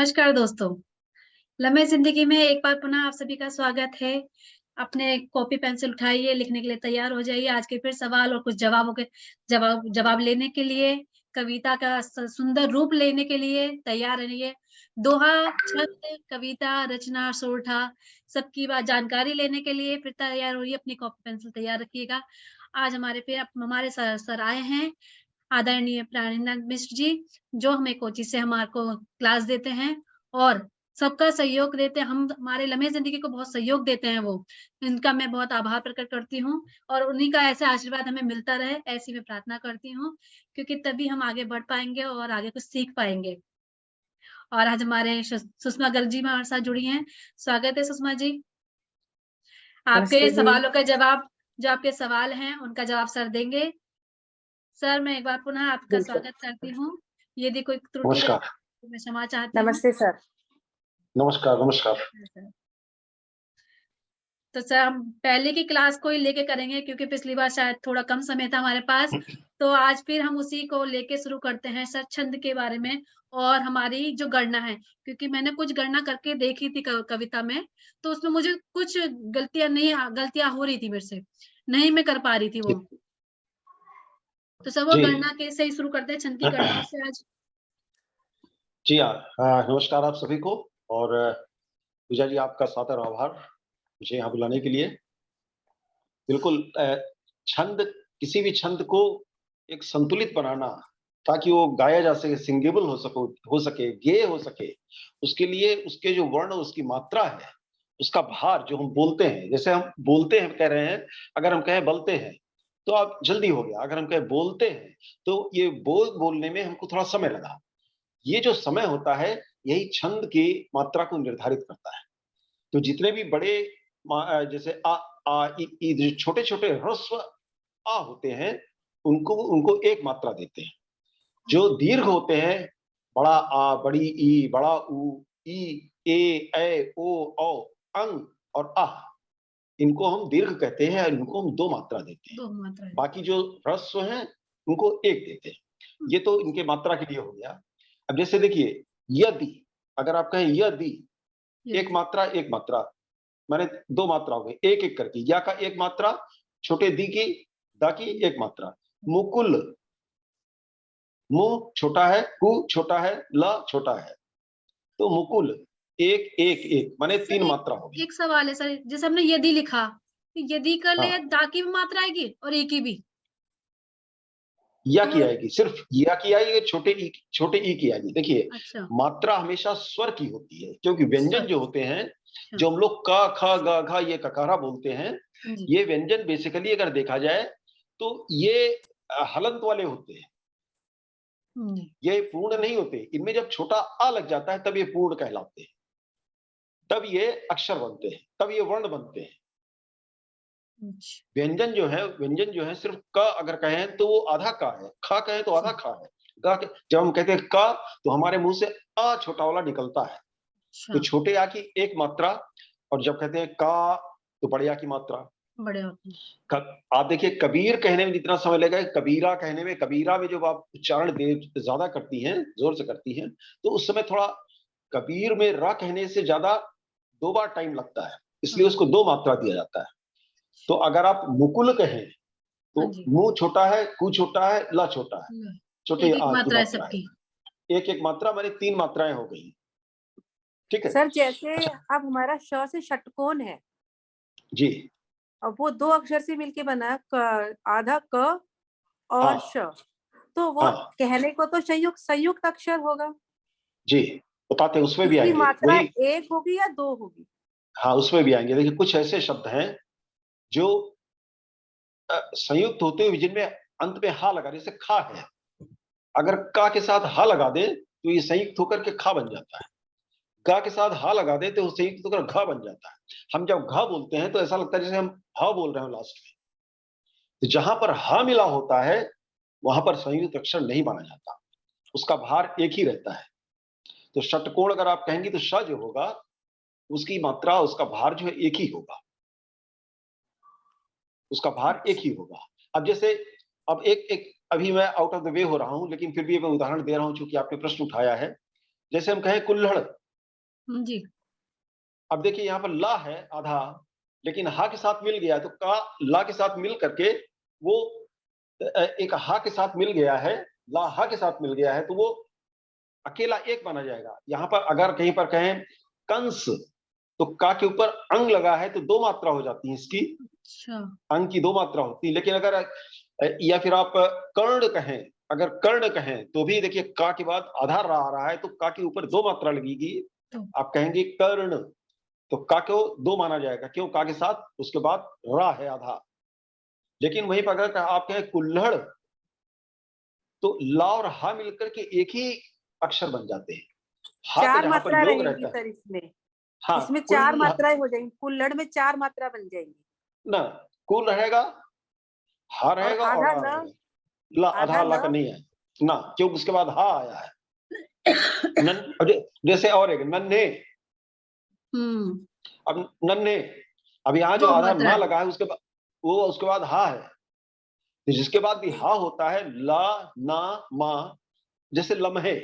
नमस्कार दोस्तों। लम्हे ज़िंदगी में एक बार पुनः आप सभी का स्वागत है। अपने कॉपी पेंसिल उठाइए, लिखने के लिए तैयार हो जाइए। आज के फिर सवाल और कुछ जवाबों के जवाब जवाब लेने के लिए, कविता का सुंदर रूप लेने के लिए तैयार रहिए। दोहा, छंद, कविता, रचना, सोरठा सबकी बात जानकारी लेने के लिए फिर तैयार होइए, अपनी कॉपी पेंसिल तैयार रखिएगा। आज हमारे सर आए हैं, आदरणीय प्राणीनाथ मिश्र जी, जो हमें कोच्चि से हमारे को क्लास देते हैं और सबका सहयोग देते हैं। हम हमारे लम्हे ज़िंदगी को बहुत सहयोग देते हैं वो। इनका मैं बहुत आभार प्रकट करती हूँ और उन्हीं का ऐसा आशीर्वाद हमें मिलता रहे, ऐसी मैं प्रार्थना करती हूँ, क्योंकि तभी हम आगे बढ़ पाएँगे और आगे कुछ सीख पाएँगे। और आज हमारे सुषमा गर्ग जी हमारे साथ जुड़ी हैं। स्वागत है सुषमा जी। आपके नमस्ते जी। सवालों का जवाब जो आपके सवाल हैं, उनका जवाब सर देंगे। सर, मैं एक बार पुनः आपका बिल्कुल। स्वागत करती हूँ। यदि कोई त्रुटि रही नमस्कार, तो मैं क्षमा चाहती हूँ। नमस्ते सर। नमस्कार, नमस्कार। तो सर हम पहले की क्लास को ही लेके करेंगे क्योंकि पिछली बार शायद थोड़ा कम समय था हमारे पास, तो आज फिर हम उसी को लेके शुरू करते हैं सर छंद के बारे में और हमारी जो गणना है, क्योंकि मैंने कुछ गणना करके देखी थी कविता में, तो उसमें मुझे कुछ गलतियाँ हो रही थी मेरे से, नहीं मैं कर पा रही थी वो। तो सर वो जी, गणना के से ही शुरू करते हैं, छंद की गणना से आज। जी हाँ। नमस्कार आप सभी को और पूजा जी आपका सादर आभार मुझे यहाँ बुलाने के लिए। बिल्कुल छंद किसी भी छंद को एक संतुलित बनाना ताकि वो गाया जा सके, सिंगेबल हो सके, गेय हो सके, उसके लिए उसके जो वर्ण, उसकी मात्रा है, उसका भार जो हम बोलते हैं, जैसे हम बोलते हैं कह रहे हैं, अगर हम कहें बलते हैं, तो आप जल्दी हो गया, अगर हम कहें बोलते हैं, तो ये बोलने में हमको थोड़ा समय लगा। ये जो समय होता है, यही छंद की मात्रा को निर्धारित करता है। तो जितने भी बड़े जैसे आ, इ, जो छोटे-छोटे ह्रस्व आ होते हैं, उनको उनको एक मात्रा देते हैं। जो दीर्घ होते हैं, बड़ा आ, बड़ी ई, बड़ा उ, ई, ए, ओ, औ, अंग और आह, इनको हम दीर्घ कहते हैं और इनको हम 2 मात्रा देते हैं। 2 मात्रा है। बाकी जो ह्रस्व हैं, उनको 1 देते हैं। ये तो इनके मात्रा के लिए हो गया। अब जैसे देखिए, यदि, अगर आप कहें यदि, एक मात्रा, माने 2 मात्रा हो गई, एक-एक करके। या का 1 मात्रा, छोटे दी की, दा की 1 मात्रा। मुकुल, मु छोटा है, कु छोटा है, ल छोटा है। तो मुकुल, 1, 1, 1 माने सर 3 मात्रा होगी। एक सवाल है सर, जैसे हमने यदि लिखा, तो यदि का हाँ, लिए दा की भी मात्रा आएगी और ई की भी? या तो की आएगी, सिर्फ या की आएगी, छोटे ई की आएगी। देखिए, अच्छा, मात्रा हमेशा स्वर की होती है, क्योंकि व्यंजन स्वर जो होते हैं, अच्छा, जो हम लोग क, ख, ग, घ ये ककारा बोलते हैं, जी। ये व्यंजन बेसिकली अगर देखा जाए, तो ये हलंत वाले होते हैं। जी। ये पूर्ण नहीं होते। इनमें जब छोटा आ लग जाता है, तब ये पूर्ण कहलाते हैं। तब ये अक्षर बनते हैं, तब ये वर्ण बनते हैं। अच्छा, व्यंजन जो है सिर्फ क अगर कहें तो वो आधा का है, ख कहें तो आधा जी, खा है। ग के जब हम कहते हैं क, तो हमारे मुंह से अ छोटा वाला निकलता है। तो अच्छा, छोटे आ की 1 मात्रा, और जब कहते हैं का, तो बड़े आ की मात्रा। बड़े होते हैं। आप देखिए, कबीर कहने में जितना समय लगा, कबीरा कहने में, कबीरा में जब आप उच्चारण ज्यादा करती हैं, जोर से करती हैं, तो उस समय थोड़ा कबीर में र कहने से ज्यादा 2 बार टाइम लगता है, इसलिए हाँ, उसको 2 मात्रा दिया जाता है। तो अगर आप मुकुल कहें, हाँ तो जी। मुंह छोटा है, कु छोटा है, ल छोटा है, छोटे एक-एक आ की मात्रा है मात्रा है। सबकी। एक एक मात्रा माने 3 मात्राएं हो गई। ठीक है। सर जैसे अच्छा। अब हमारा श से षटकोण है, जी। अब वो 2 अक्षर से मिलके बना है, क आधा क और हाँ। श। तो वो हाँ। कहने को तो संयुक्त अक्षर होगा। जी, बताते हैं, उसमें भी उसकी आएंगे मात्रा वही। 1 होगी या 2 होगी? हाँ, उसमें भी आएंगे। देखिए, कुछ ऐसे शब्द हैं जो संयुक्त होते हुए जिनमें अंत में हा लगा, जैसे खा है, अगर का के साथ हा लगा दे तो ये संयुक्त होकर के खा बन जाता है। गा के साथ हा लगा दे तो वो संयुक्त होकर घ बन जाता है। हम जब घ बोलते हैं तो ऐसा लगता है जैसे हम ह बोल रहे हो लास्ट में। तो जहां पर हा मिला होता है, वहां पर संयुक्त अक्षर नहीं माना जाता, उसका भार एक ही रहता है। तो षटकोण अगर आप कहेंगे तो श जो होगा, उसकी मात्रा, उसका भार जो है एक ही होगा, उसका भार एक ही होगा। अब जैसे, अब एक एक अभी मैं आउट ऑफ द वे हो रहा हूं, लेकिन फिर भी मैं उदाहरण दे रहा हूं चूंकि आपने प्रश्न उठाया है। जैसे हम कहें कुल्हड़, जी। अब देखिए यहाँ पर ला है आधा, लेकिन हा के साथ मिल गया, तो का ला के साथ मिल करके वो एक हा के साथ मिल गया है, ला हा के साथ मिल गया है, तो वो अकेला एक माना जाएगा। यहाँ पर अगर कहीं पर कहें कंस, तो का के ऊपर अंग लगा है तो दो मात्रा हो जाती है इसकी, अच्छा। अंग की दो मात्रा होती है। लेकिन अगर या फिर आप कर्ण कहें, अगर कर्ण कहें तो भी देखिए का के बाद आधा रा आ रहा है, तो का के ऊपर दो मात्रा लगेगी, तो आप कहेंगे कर्ण, तो का को दो माना जाएगा, क्यों, का के साथ उसके बाद रा है आधा। लेकिन वहीं पर अगर आप कहें कुल्हड़, तो ला और हा मिलकर के एक ही अक्षर बन जाते हैं। हा का चार जहां पर मात्रा योग रहेंगी रहता है, सर इसमें। हाँ इसमें कुल, 4 मात्राएं हो जाएंगी, कुल्हड़ में 4 मात्रा बन जाएंगी। ना कुल रहेगा, हा और रहेगा और आधा आ ल, रहेगा, ला आधा आधा ला का ल। नहीं है ना, क्योंकि उसके बाद हा आया है। नन, जैसे और एक नन्हे, अब नन्हे, अब यहाँ जो दो आधा मात्रा ना है। लगा है उसके बाद वो उसके बाद हा है, तो जिसके बाद भी हा होता है ला ना मा, जैसे लम्हे,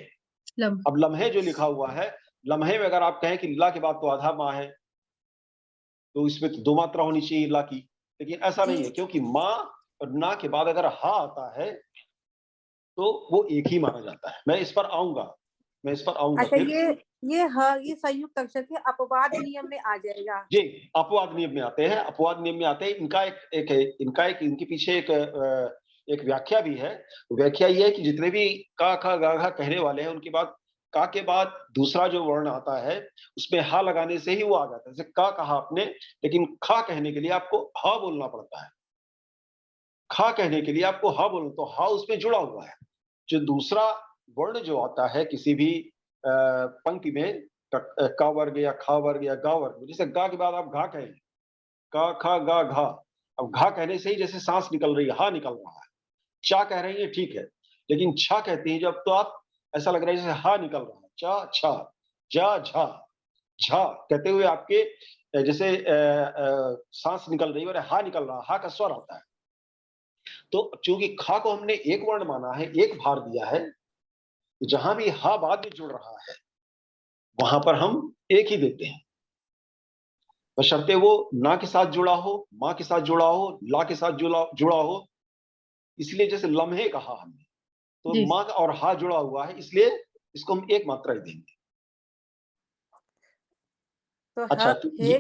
लब। अब लम्हे जो लिखा हुआ है, लम्हे में अगर आप कहें कि ला के बाद तो आधा मा है, तो इसमें तो दो मात्रा होनी चाहिए ला की, लेकिन ऐसा जी। नहीं है, क्योंकि माँ और ना के बाद अगर हा आता है तो वो एक ही माना जाता है। मैं इस पर आऊंगा, मैं इस पर आऊंगा अच्छा, फिर। ये संयुक्त अक्षर के अपवाद नियम में आ जाएगा। जी, अपवाद नियम में आते हैं, अपवाद नियम में आते हैं। इनके पीछे एक व्याख्या भी है। व्याख्या ये है कि जितने भी का खा गा घा कहने वाले हैं, उनके बाद का के बाद दूसरा जो वर्ण आता है उसमें हा लगाने से ही वो आ जाता है। जैसे का कहा आपने, लेकिन खा कहने के लिए आपको हा बोलना पड़ता है, खा कहने के लिए आपको हा बोलना, तो हा उसमें जुड़ा हुआ है। जो दूसरा वर्ण जो आता है किसी भी पंक्ति में, का वर्ग या खा वर्ग या गा वर्ग, जैसे गा के बाद आप घा कहें, का खा गा घा, अब घा कहने से ही जैसे सांस निकल रही है, हा निकल रहा है। चा कह रही है ठीक है, लेकिन छा कहती है जब, तो आप ऐसा लग रहा है जैसे हा निकल रहा है। चा छा, जा झा, झा कहते हुए आपके जैसे सांस निकल रही है और हा निकल रहा है, हा का स्वर आता है। तो चूंकि खा को हमने एक वर्ण माना है, एक भार दिया है, तो जहां भी हा बाद में जुड़ रहा है वहां पर हम एक ही देते हैं, बशर्ते वो ना के साथ जुड़ा हो, माँ के साथ जुड़ा हो, ला के साथ जुड़ा हो। इसलिए जैसे लम्हे कहा हमने, तो जी। माँ और हा जुड़ा हुआ है, इसलिए इसको हम एक मात्रा ही देंगे। तो अच्छा, तो ये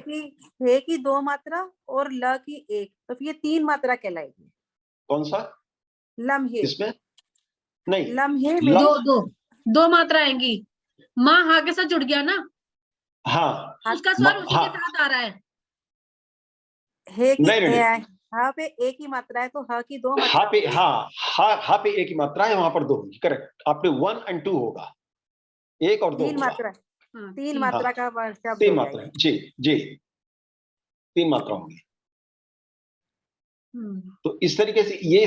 हे की 2 मात्रा और ल की 1, तो फिर ये 3 मात्रा कहलाएगी। कौन सा, लम्हे, इसमें नहीं, लम्हे ला, में दो दो दो मात्रा आएंगी। माँ हा के साथ जुड़ गया ना, हाँ, उसका स्वर उसी हाँ, के साथ आ रहा है। हे की नहीं नहीं नहीं, हा पे एक ही मात्रा है, तो ह की 2 हा मात्रा पे, हो गई। हाँ, हा पे एक ही मात्रा है, वहां पर दो होगी, करेक्ट, आपने 1 और 2 होगा, एक और दो 3 होगा। मात्रा, हाँ, 3 तीन। हाँ, मात्रा का शब्द तीन हो मात्रा है, जाएगी। जी जी, तीन मात्रा होंगी। तो इस तरीके से ये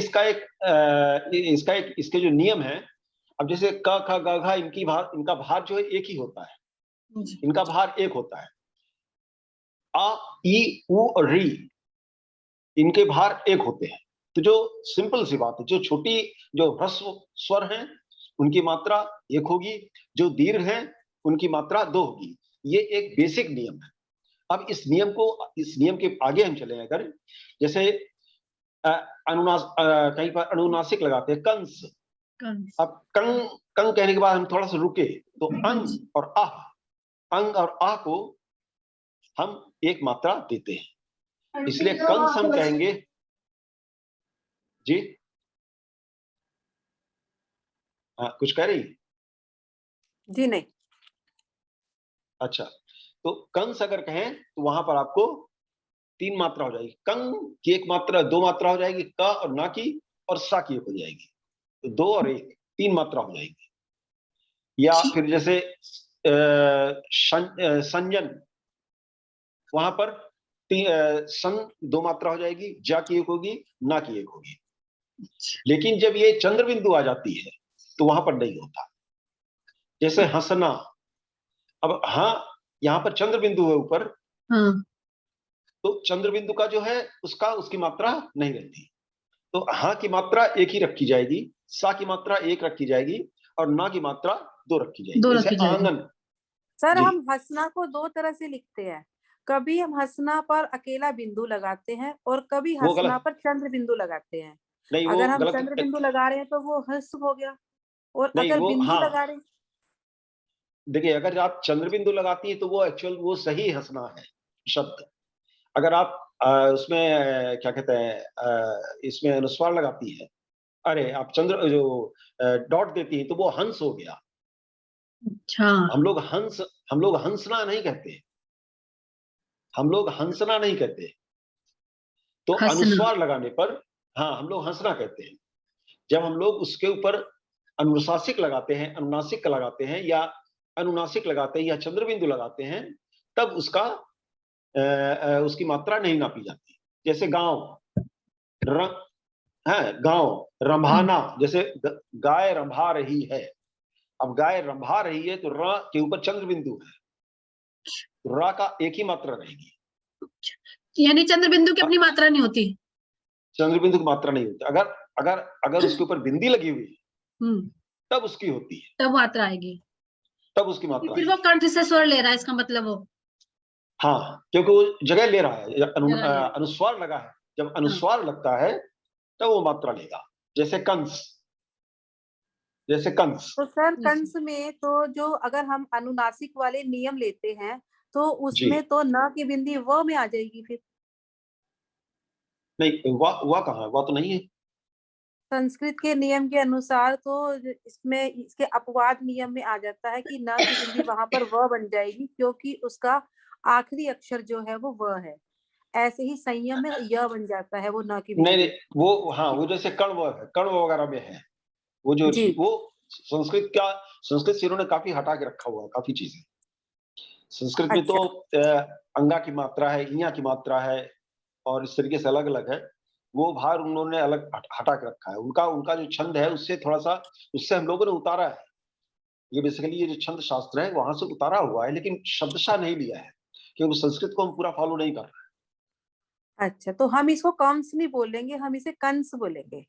इसके जो नियम है, अब जैसे क ख ग घ, इनका भार जो है एक ही होता है, जी। इनका भार एक होता है। आ ई उ और री, इनके भार एक होते हैं। तो जो सिंपल सी बात है, जो छोटी, जो ह्रस्व स्वर हैं उनकी मात्रा एक होगी, जो दीर्घ हैं उनकी मात्रा दो होगी। ये एक बेसिक नियम है। अब इस नियम के आगे हम चले, अगर जैसे कहीं पर अनुनासिक लगाते हैं, कंस। कंस। अब कंग, कंग कहने के बाद हम थोड़ा सा रुके, तो अंग और आह, अंग और आह को हम एक मात्रा देते हैं, इसलिए कंस हम कहेंगे। जी, हाँ, कुछ कह रही? जी नहीं। अच्छा, तो कंस अगर कहें तो वहां पर आपको तीन मात्रा हो जाएगी, कंग की एक मात्रा, दो मात्रा हो जाएगी, क और ना की और सा की एक हो जाएगी, तो दो और एक, तीन मात्रा हो जाएगी। या फिर जैसे संजन, वहां पर सन दो मात्रा हो जाएगी, जा की एक होगी, ना की एक होगी। लेकिन जब ये चंद्र बिंदु आ जाती है तो वहां पर नहीं होता। जैसे हंसना, अब हाँ, यहां पर चंद्र बिंदु है ऊपर, हाँ। तो चंद्र बिंदु का जो है उसकी मात्रा नहीं रहती, तो हाँ की मात्रा एक ही रखी जाएगी, सा की मात्रा एक रखी जाएगी और ना की मात्रा दो रखी जाएगी। दो जैसे रखी जाएगी। आंगन। सर जी हम हंसना को दो तरह से लिखते हैं, कभी हम हंसना पर अकेला बिंदु लगाते हैं और कभी वो हंसना गलत, पर चंद्र बिंदु लगाते हैं। नहीं वो अगर हम गलत, चंद्र बिंदु लगा रहे हैं तो वो हंस हो गया, और नहीं अगर वो, बिंदु हाँ लगा रहे हैं। देखिए, अगर आप चंद्र बिंदु लगाती है तो वो एक्चुअल वो सही हंसना है शब्द। अगर आप उसमें क्या कहते हैं, इसमें अनुस्वार लगाती है, अरे आप चंद्र जो डॉट देती है तो वो हंस हो गया। अच्छा। हम लोग हंसना नहीं कहते, हम लोग हंसना नहीं कहते। तो हंसना। अनुस्वार लगाने पर हाँ हम लोग हंसना कहते हैं। जब हम लोग उसके ऊपर अनुनासिक लगाते हैं, अनुनासिक लगाते हैं या अनुनासिक लगाते हैं या चंद्र बिंदु लगाते हैं, तब उसकी मात्रा नहीं नापी जाती। जैसे गांव, र, है गांव, रंभाना, जैसे गाय रंभा रही है। अब गाय रंभा रही है तो र के ऊपर चंद्र बिंदु है, तो र का एक ही मात्रा रहेगी। यानी चंद्र बिंदु की अपनी मात्रा नहीं होती। चंद्र बिंदु की मात्रा नहीं होती। अगर अगर अगर उसके ऊपर बिंदी लगी हुई है हम्म। तब उसकी होती है, तब मात्रा आएगी। तब उसकी मात्रा फिर वो आएगी। कंठ से स्वर ले रहा है, इसका मतलब वो हाँ, क्योंकि वो जगह ले रहा है, जगह ले रहा अनुस्वार लगा है। जब है। हाँ। अनुस्वार लगता है तब वो मात्रा लेगा। जैसे कंस, जैसे कंस। तो सर जैसे कंस में तो जो अगर हम अनुनासिक वाले नियम लेते हैं तो जी उसमें तो न की बिंदी व में आ जाएगी फिर। नहीं, वाह कहाँ है, वाह तो नहीं है। संस्कृत के नियम के अनुसार तो इसमें इसके अपवाद नियम में आ जाता है कि न की बिंदी वहां पर व बन जाएगी, क्योंकि उसका आखिरी अक्षर जो है वो व है। ऐसे ही संयम में य बन जाता है वो न की नहीं नहीं, बिंदी। वो हाँ वो जैसे कण्व है, कण्व वगैरह में है वो जो जी। वो संस्कृत से इन्होंने काफी हटा के रखा हुआ है, काफी चीजें। संस्कृत में तो अच्छा। अंगा की मात्रा है, इया की मात्रा है, और इस तरीके से अलग अलग है। वो भार उन्होंने अलग हटा के रखा है। उनका उनका जो छंद है उससे थोड़ा सा, उससे हम लोगों ने उतारा है। ये बेसिकली ये जो छंद शास्त्र है वहां से उतारा हुआ है, लेकिन शब्दशः नहीं लिया है, क्योंकि संस्कृत को हम पूरा फॉलो नहीं कर रहे। अच्छा, तो हम इसको कंस नहीं बोलेंगे, हम इसे कंस बोलेंगे।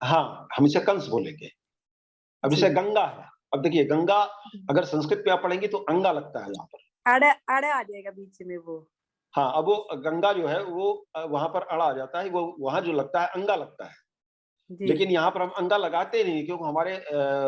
हाँ, हम इसे कंस बोलेंगे। अब जी। जैसे गंगा है, अब देखिए गंगा अगर संस्कृत में आप पढ़ेंगे तो अंगा लगता है यहाँ पर। अड़े अड़े आ जाएगा बीच में वो। हाँ, अब वो गंगा जो है वो वहां पर अड़ा आ जाता है, वो वहां जो लगता है अंगा लगता है। जी। लेकिन यहाँ पर हम अंगा लगाते नहीं, क्योंकि हमारे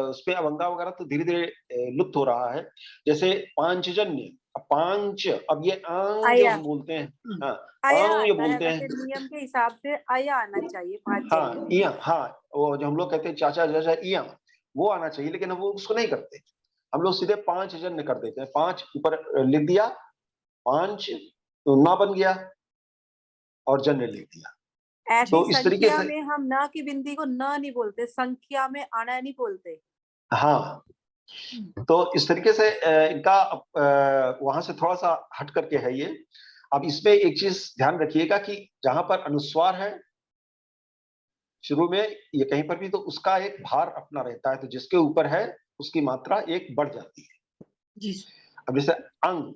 उसपे अब अंगा वगैरह तो धीरे धीरे लुप्त हो रहा है। जैसे पांचजन्य, पांच, अब ये आंग जो आया हम बोलते हैं, हाँ आया आंग ये आता है, बोलते वैसे हैं। नियम के हिसाब से आया आना चाहिए पांच जन्य हाँ में। इया, हाँ वो जो हम लोग कहते हैं चाचा चाचा इया, वो आना चाहिए, लेकिन हम वो उसको नहीं करते। हम लोग सीधे पांच जन्य कर देते हैं, पांच ऊपर लिख दिया, पांच तो ना बन गया, और जन्य लिख दिया। ऐसे ही तो इस तरीके संख्या से, में हम न की बिंदी को न नहीं बोलते, संख्या में आना नहीं बोलते। हाँ तो इस तरीके से इनका वहां से थोड़ा सा हट करके है ये। अब इसमें एक चीज ध्यान रखिएगा कि जहां पर अनुस्वार है शुरू में, ये कहीं पर भी, तो उसका एक भार अपना रहता है, तो जिसके ऊपर है उसकी मात्रा एक बढ़ जाती है। जी। अब जैसे अंग,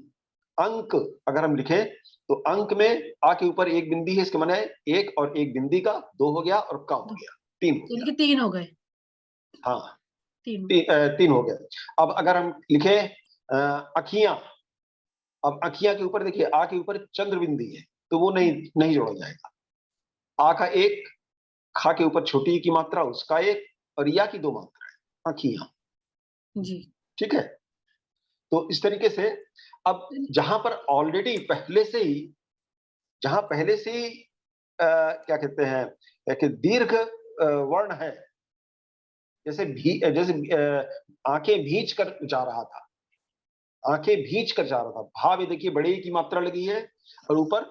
अंक अगर हम लिखें तो अंक में आ के ऊपर एक बिंदी है, इसके माने एक और एक बिंदी का दो हो गया, और का हो गया, तीन हो यानी गया। कि 3 हो गए। हाँ, 3। तीन हो गए। अब अगर हम लिखें अखियां, अब अखियां के ऊपर देखिए आ के ऊपर चंद्र बिंदी है, तो वो नहीं नहीं जोड़ा जाएगा। आ का एक, खा के ऊपर छोटी की मात्रा उसका एक, और या की दो मात्रा है, अखियां। जी। ठीक है, तो इस तरीके से अब जहां पर ऑलरेडी पहले से ही, जहां पहले से ही क्या कहते हैं, एक दीर्घ वर्ण है, जैसे आंखें भींच कर जा रहा था, आंखें भींच कर जा रहा था, भाव ये देखिए बड़े की मात्रा लगी है, और ऊपर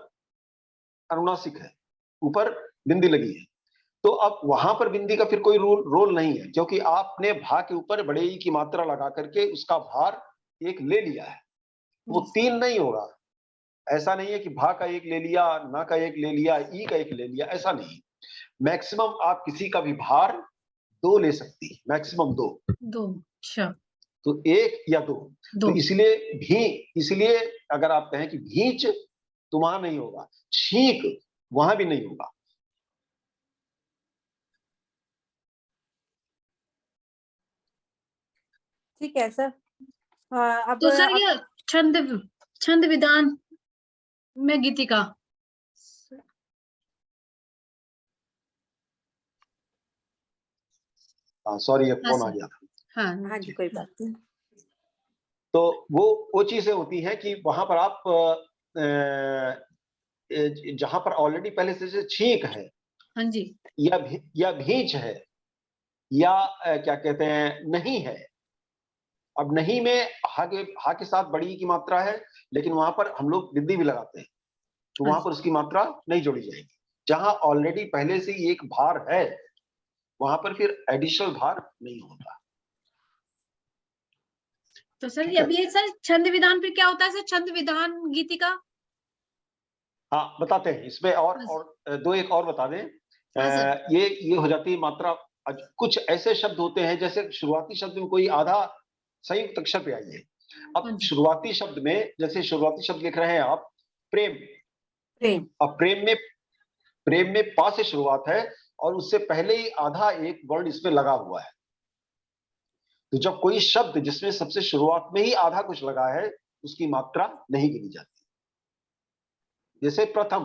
अनुनासिक है, ऊपर बिंदी लगी है। तो अब वहां पर बिंदी का फिर कोई रोल नहीं है, क्योंकि आपने भा के ऊपर बड़े ई की मात्रा लगा करके उसका भार एक ले लिया है। वो तीन नहीं होगा। ऐसा नहीं है कि भा का एक ले लिया, ना का एक ले लिया, ई का एक ले लिया, ऐसा नहीं। मैक्सिमम आप किसी का भी भार दो ले सकती है, मैक्सिमम दो। 2। अच्छा। तो एक या दो। 2। तो इसलिए अगर आप कहें कि भींच, तो वहां नहीं होगा। छींक, वहां भी नहीं होगा। ठीक है सर। अब तो सर ये छंद विधान में गीतिका, सॉरी ये हाँ फोन आ सर। गया था। हाँ हाँ जी, कोई बात नहीं। तो वो चीजें होती हैं कि वहां पर आप जहां पर ऑलरेडी पहले से छींक है हाँ जी, या भींच है या क्या कहते हैं नहीं है। अब नहीं में हा के साथ बड़ी की मात्रा है, लेकिन वहां पर हम लोग बिंदी भी लगाते हैं, तो हाँ वहां जी। पर उसकी मात्रा नहीं जोड़ी जाएगी। जहां ऑलरेडी पहले से ही एक भार है, वहां पर फिर एडिशनल भार नहीं होता। तो सर ठीक है? अब ये सर छंद विधान फिर क्या होता है सर, छंद विधान गीतिका? हाँ, बताते हैं इसमें और दो एक और बता दें। हाँ सर। ये हो जाती है मात्रा। कुछ ऐसे शब्द होते हैं जैसे शुरुआती शब्द में कोई आधा संयुक्त अक्षर पे आई है। हाँ अब जी, शुरुआती शब्द में, जैसे शुरुआती शब्द लिख रहे हैं आप प्रेम। प्रेम। अब प्रेम में पा से शुरुआत है और उससे पहले ही आधा एक वर्ण इसमें लगा हुआ है। तो जब कोई शब्द जिसमें सबसे शुरुआत में ही आधा कुछ लगा है, उसकी मात्रा नहीं गिनी जाती। जैसे प्रथम।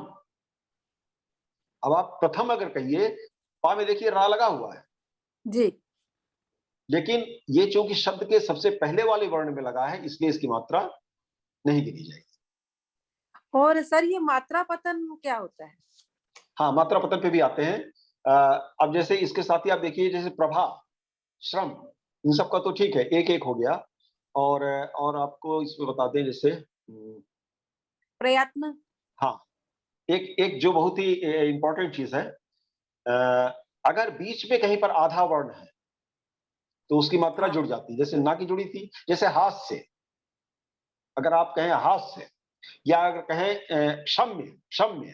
अब आप प्रथम अगर कहिए, पा में देखिए रा लगा हुआ है, जी। लेकिन ये चूंकि शब्द के सबसे पहले वाले वर्ण में लगा है, इसलिए इसकी मात्रा नहीं गिनी जाएगी। और सर ये मात्रा पतन क्या होता है? हाँ, मात्रा पतन पे भी आते हैं। अब जैसे इसके साथ ही आप देखिए, जैसे प्रभा, श्रम, इन सब का तो ठीक है, एक एक हो गया। और आपको इसमें बता दें, जैसे प्रयत्न। हाँ, एक एक जो बहुत ही इंपॉर्टेंट चीज है, अगर बीच में कहीं पर आधा वर्ण है तो उसकी मात्रा हाँ। जुड़ जाती है। जैसे ना की जुड़ी थी, जैसे हाथ से, अगर आप कहें हाथ से, या अगर कहें क्षम्य,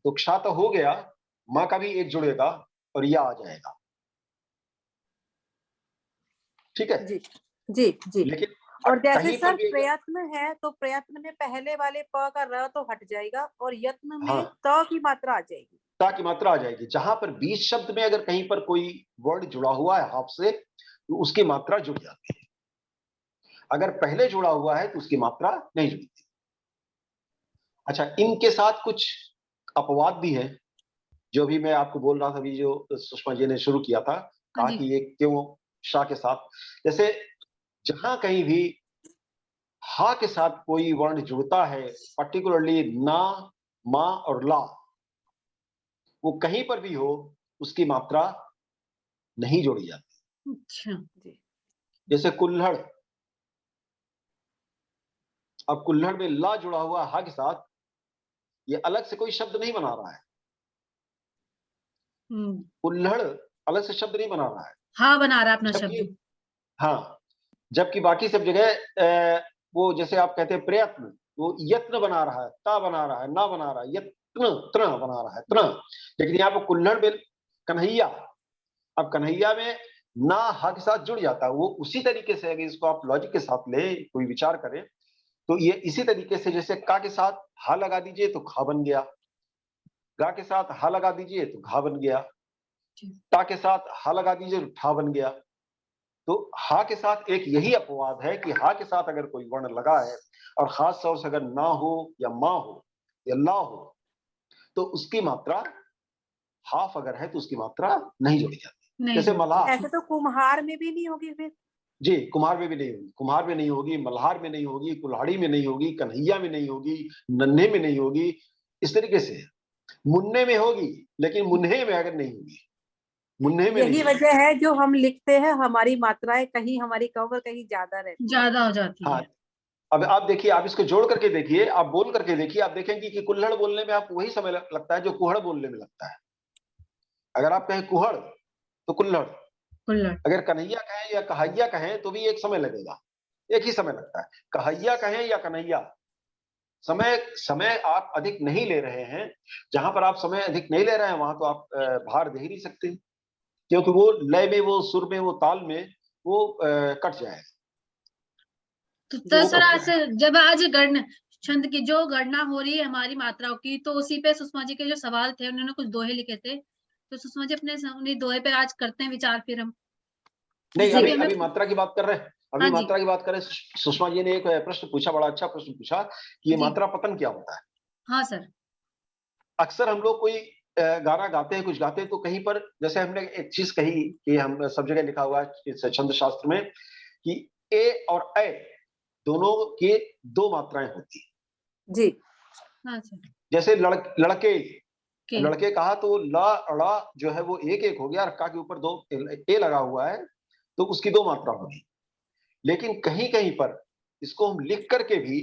तो क्षा तो हो गया, माँ का भी एक जुड़ेगा और यह आ जाएगा। ठीक है? जी जी जी। लेकिन और जैसे कहीं पर सर भी प्रयत्न है तो प्रयत्न में पहले वाले प का र तो हट जाएगा और यत्न में हाँ, त की मात्रा आ जाएगी। ता की मात्रा आ जाएगी। जहां पर बीच शब्द में अगर कहीं पर कोई वर्ड जुड़ा हुआ है हाफ से, तो उसकी मात्रा जुड़ जाती है। अगर पहले जुड़ा हुआ है तो उसकी मात्रा नहीं जुड़ती। अच्छा, इनके साथ कुछ अपवाद भी है, जो भी मैं आपको बोल रहा था, अभी जो सुषमा जी ने शुरू किया था, हाँ कहा जी, कि ये क्यों शा के साथ। जैसे जहां कहीं भी हा के साथ कोई वर्ण जुड़ता है, पर्टिकुलरली ना, मा और ला, वो कहीं पर भी हो, उसकी मात्रा नहीं जोड़ी जाती। अच्छा। जी। जैसे कुल्हड़। अब कुल्हड़ में ला जुड़ा हुआ हा के साथ, ये अलग से कोई शब्द नहीं बना रहा है। कुल्हड़ अलग से शब्द नहीं बना रहा है। हाँ बना रहा है अपना जबकि शब्द। हाँ, जबकि बाकी सब जगह वो जैसे आप कहते हैं प्रयत्न, वो यत्न बना रहा है, ता बना रहा है, ना बना रहा है, यत्न त्र बना रहा है, त्र। लेकिन यहाँ पर कुल्हड़ में कन्हैया, अब कन्हैया में ना हा के साथ जुड़ जाता है। वो उसी तरीके से, अगर इसको आप लॉजिक के साथ ले कोई विचार करें, तो ये इसी तरीके से, जैसे का के साथ हा लगा दीजिए तो खा बन गया, गा के साथ हा लगा दीजिए तो घा बन गया, टा के साथ हा लगा दीजिए तो ठा बन गया। तो हा के साथ एक यही अपवाद है कि हा के साथ अगर कोई वर्ण लगा है और खास तौर से अगर ना हो या मां हो या ला हो, तो उसकी मात्रा हाफ अगर है तो उसकी मात्रा नहीं जोड़ी जाती। नहीं जैसे जोड़ती। मल्हार। ऐसे तो कुम्हार में भी नहीं होगी फिर? जी, कुम्हार में भी नहीं होगी, कुम्हार में नहीं होगी, मल्हार में नहीं होगी, कुल्हाड़ी में नहीं होगी, कन्हैया में नहीं होगी, नन्हे में नहीं होगी। इस तरीके से मुन्ने में होगी, लेकिन मुन्हे में अगर नहीं होगी, मुन्ने में नहीं यही होगी। वजह है जो हम लिखते हैं हमारी मात्राएं कहीं हमारी कम और कहीं ज्यादा रहती है। ज्यादा हो जाती हाँ, है। अब आप देखिए, आप इसको जोड़ करके देखिए, आप बोल करके देखिए, आप देखेंगे कि कुल्हड़ बोलने में आपको वही समय लगता है जो कुहड़ बोलने में लगता है। अगर आप कहें कुहड़ तो कुल्हड़, कुल्हड़। अगर कन्हैया कहें या कहैया कहें तो भी एक समय लगेगा, एक ही समय लगता है। कहैया कहें या कन्हैया, समय समय आप अधिक नहीं ले रहे हैं। जहां पर आप समय अधिक नहीं ले रहे हैं, वहां तो आप भार दे ही नहीं सकते, क्योंकि वो लय में, वो सुर में, वो ताल में वो कट जाएगा। तो वो सर कट आज जाएगा। जब आज छंद की जो गणना हो रही है हमारी मात्राओं की, तो उसी पे सुषमा जी के जो सवाल थे, उन्होंने कुछ दोहे लिखे थे, तो सुषमा जी अपने उन्हीं दोहे पे आज करते हैं विचार फिर हम। नहीं, जैसे कि अभी हमें अभी मात्रा की बात कर रहे हैं, अभी हाँ जी, मात्रा की बात कर रहे हैं। सुषमा जी ने एक प्रश्न पूछा, बड़ा अच्छा प्रश्न पूछा कि ये जी, मात्रा पतन क्या होता है। हाँ सर, अक्सर हम लोग कोई गाना गाते हैं, कुछ गाते हैं, तो कहीं पर जैसे हमने एक चीज कही कि हम सब जगह लिखा हुआ है इस छंद शास्त्र में कि ए और ए दोनों के दो मात्राएं होती हैं। जी। हाँ सर, जैसे लड़के, के लड़के कहा तो ला अड़ा जो है वो एक एक हो गया, और का के ऊपर दो ए लगा हुआ है, तो उसकी दो मात्रा होगी। लेकिन कहीं कहीं पर इसको हम लिख करके भी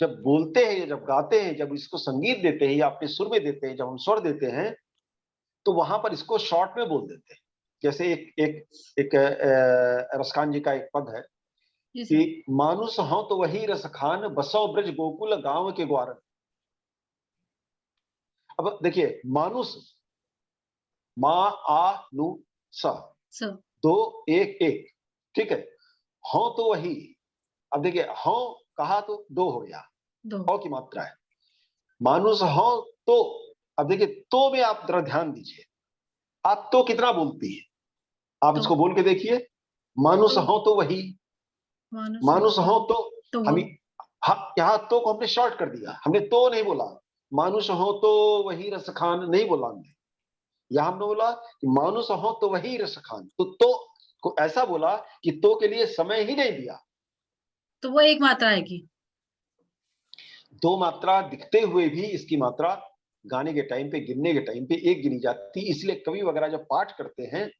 जब बोलते हैं, जब गाते हैं, जब इसको संगीत देते हैं या अपने सुर में देते हैं, जब हम स्वर देते हैं, तो वहां पर इसको शॉर्ट में बोल देते हैं। जैसे एक एक एक रसखान जी का एक पद है जी सर, कि मानुस हों तो वही रसखान, बसो ब्रज गोकुल गांव के ग्वारन। अब देखिए, मानुस, मा आ नु सा, सो दो एक एक, ठीक है। हों तो वही, अब देखिए हों कहा तो दो हो गया, 2 हो की मात्रा है। मानुस हो तो, अब देखिए तो में आप जरा ध्यान दीजिए, आप तो कितना बोलती है, आप तो इसको बोल के देखिए। मानुस तो हो तो वही, मानुस हो मानुस हो तो, तो हम यहाँ तो को हमने शॉर्ट कर दिया, हमने तो नहीं बोला। मानुस हो तो वही रसखान नहीं बोला हमने, यहां हमने बोला कि मानुस हो तो वही रसखान, तो को ऐसा बोला कि तो के लिए समय ही नहीं दिया। तो वो एक मात्रा आएगी। दो मात्रा दिखते हुए भी इसकी मात्रा गाने के टाइम पे, गिनने के टाइम पे एक गिनी जाती, इसलिए कवि वगैरह जब पाठ करते हैं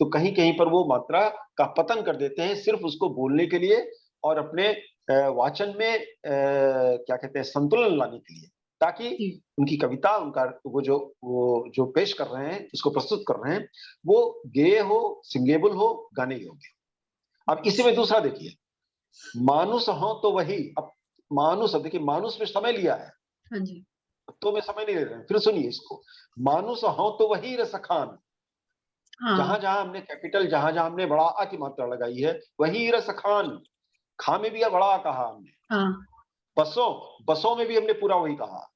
तो कहीं कहीं पर वो मात्रा का पतन कर देते हैं, सिर्फ उसको बोलने के लिए और अपने वाचन में क्या कहते हैं, संतुलन लाने के लिए, ताकि जी, उनकी कविता, उनका वो जो पेश कर रहे हैं, इसको प्रस्तुत कर रहे हैं, वो गेय हो, सिंगेबल हो, गाने योग्य हो। अब इसी में दूसरा देखिए, मानुस हो तो वही, अब मानुस, अब देखिए मानुस में समय लिया है, हाँ जी, तो में समय नहीं ले रहे हैं, फिर सुनिए इसको। मानुस हो तो वही रसखान, हाँ, जहां जहां हमने कैपिटल, जहां जहां हमने बड़ा आ की मात्रा लगाई है, वही रसखान, खा में भी बड़ा कहा हमने। हाँ, बसों, बसों में भी हमने पूरा वही कहा।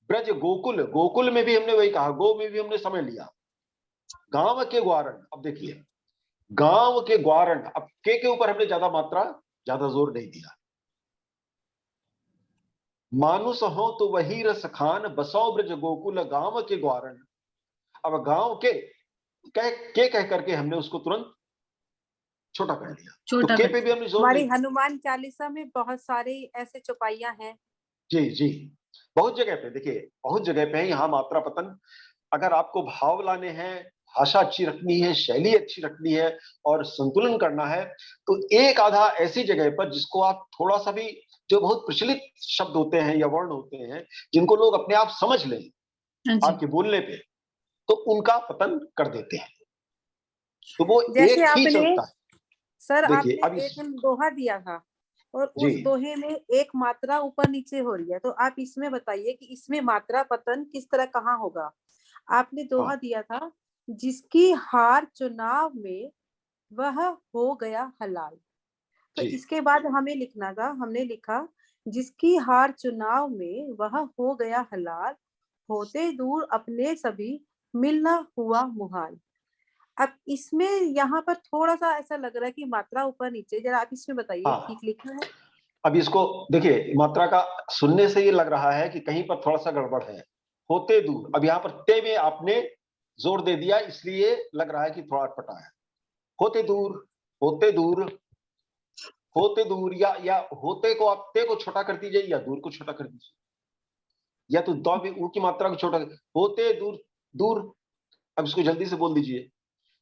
ब्रज गोकुल, गोकुल में भी हमने वही कहा, गो में भी हमने समय लिया। गांव के ग्वारण, अब देखिए गांव के ग्वारण, अब के ऊपर हमने ज्यादा मात्रा, ज्यादा जोर नहीं दिया। मानुस हो तो वही रसखान, बसो ब्रज गोकुल गांव के ग्वारण। अब गांव के कह करके हमने उसको तुरंत छोटा कर दिया, तो छोटा के कर पे भी हमने जोर हमारी नहीं दिया। हनुमान चालीसा में बहुत सारे ऐसे चौपाइयां हैं। जी जी, बहुत जगह पे देखिए, बहुत जगह पे है यहाँ मात्रा पतन। अगर आपको भाव लाने हैं, भाषा अच्छी रखनी है, शैली अच्छी रखनी है और संतुलन करना है, तो एक आधा ऐसी जगह पर जिसको आप थोड़ा सा भी, जो बहुत प्रचलित शब्द होते हैं या वर्ण होते हैं, जिनको लोग अपने आप समझ लें हाँ जी, आपके बोलने पे, तो उनका पतन कर देते हैं, तो वो जैसे एक ही आपने चलता है। सर देखिए आपने अब एक दिन दोहा दिया था और जी उस दोहे में एक मात्रा ऊपर नीचे हो रही है, तो आप इसमें बताइए कि इसमें मात्रा पतन किस तरह कहाँ होगा। आपने दोहा हाँ दिया था, जिसकी हार चुनाव में वह हो गया हलाल। तो जी इसके बाद हमें लिखना था, हमने लिखा, जिसकी हार चुनाव में वह हो गया हलाल, होते दूर अपने सभी, मिलना हुआ मुहाल। अब इसमें यहाँ पर थोड़ा-सा ऐसा लग रहा है कि मात्रा ऊपर-नीचे, ज़रा आप इसमें बताइए ठीक हाँ। लिखा है? अब इसको देखिए, मात्रा का सुनने से ये लग रहा है कि कहीं पर थोड़ा सा गड़बड़ है। होते दूर, अब यहाँ पर ते में आपने जोर दे दिया, इसलिए लग रहा है कि थोड़ा अटपटा है। होते दूर, होते दूर, होते दूर, या होते को आप ते को छोटा कर दीजिए या दूर को छोटा कर दीजिए, या तो दौ भी ऊ की मात्रा को छोटा होते दूर, दूर। अब इसको जल्दी से बोल दीजिए,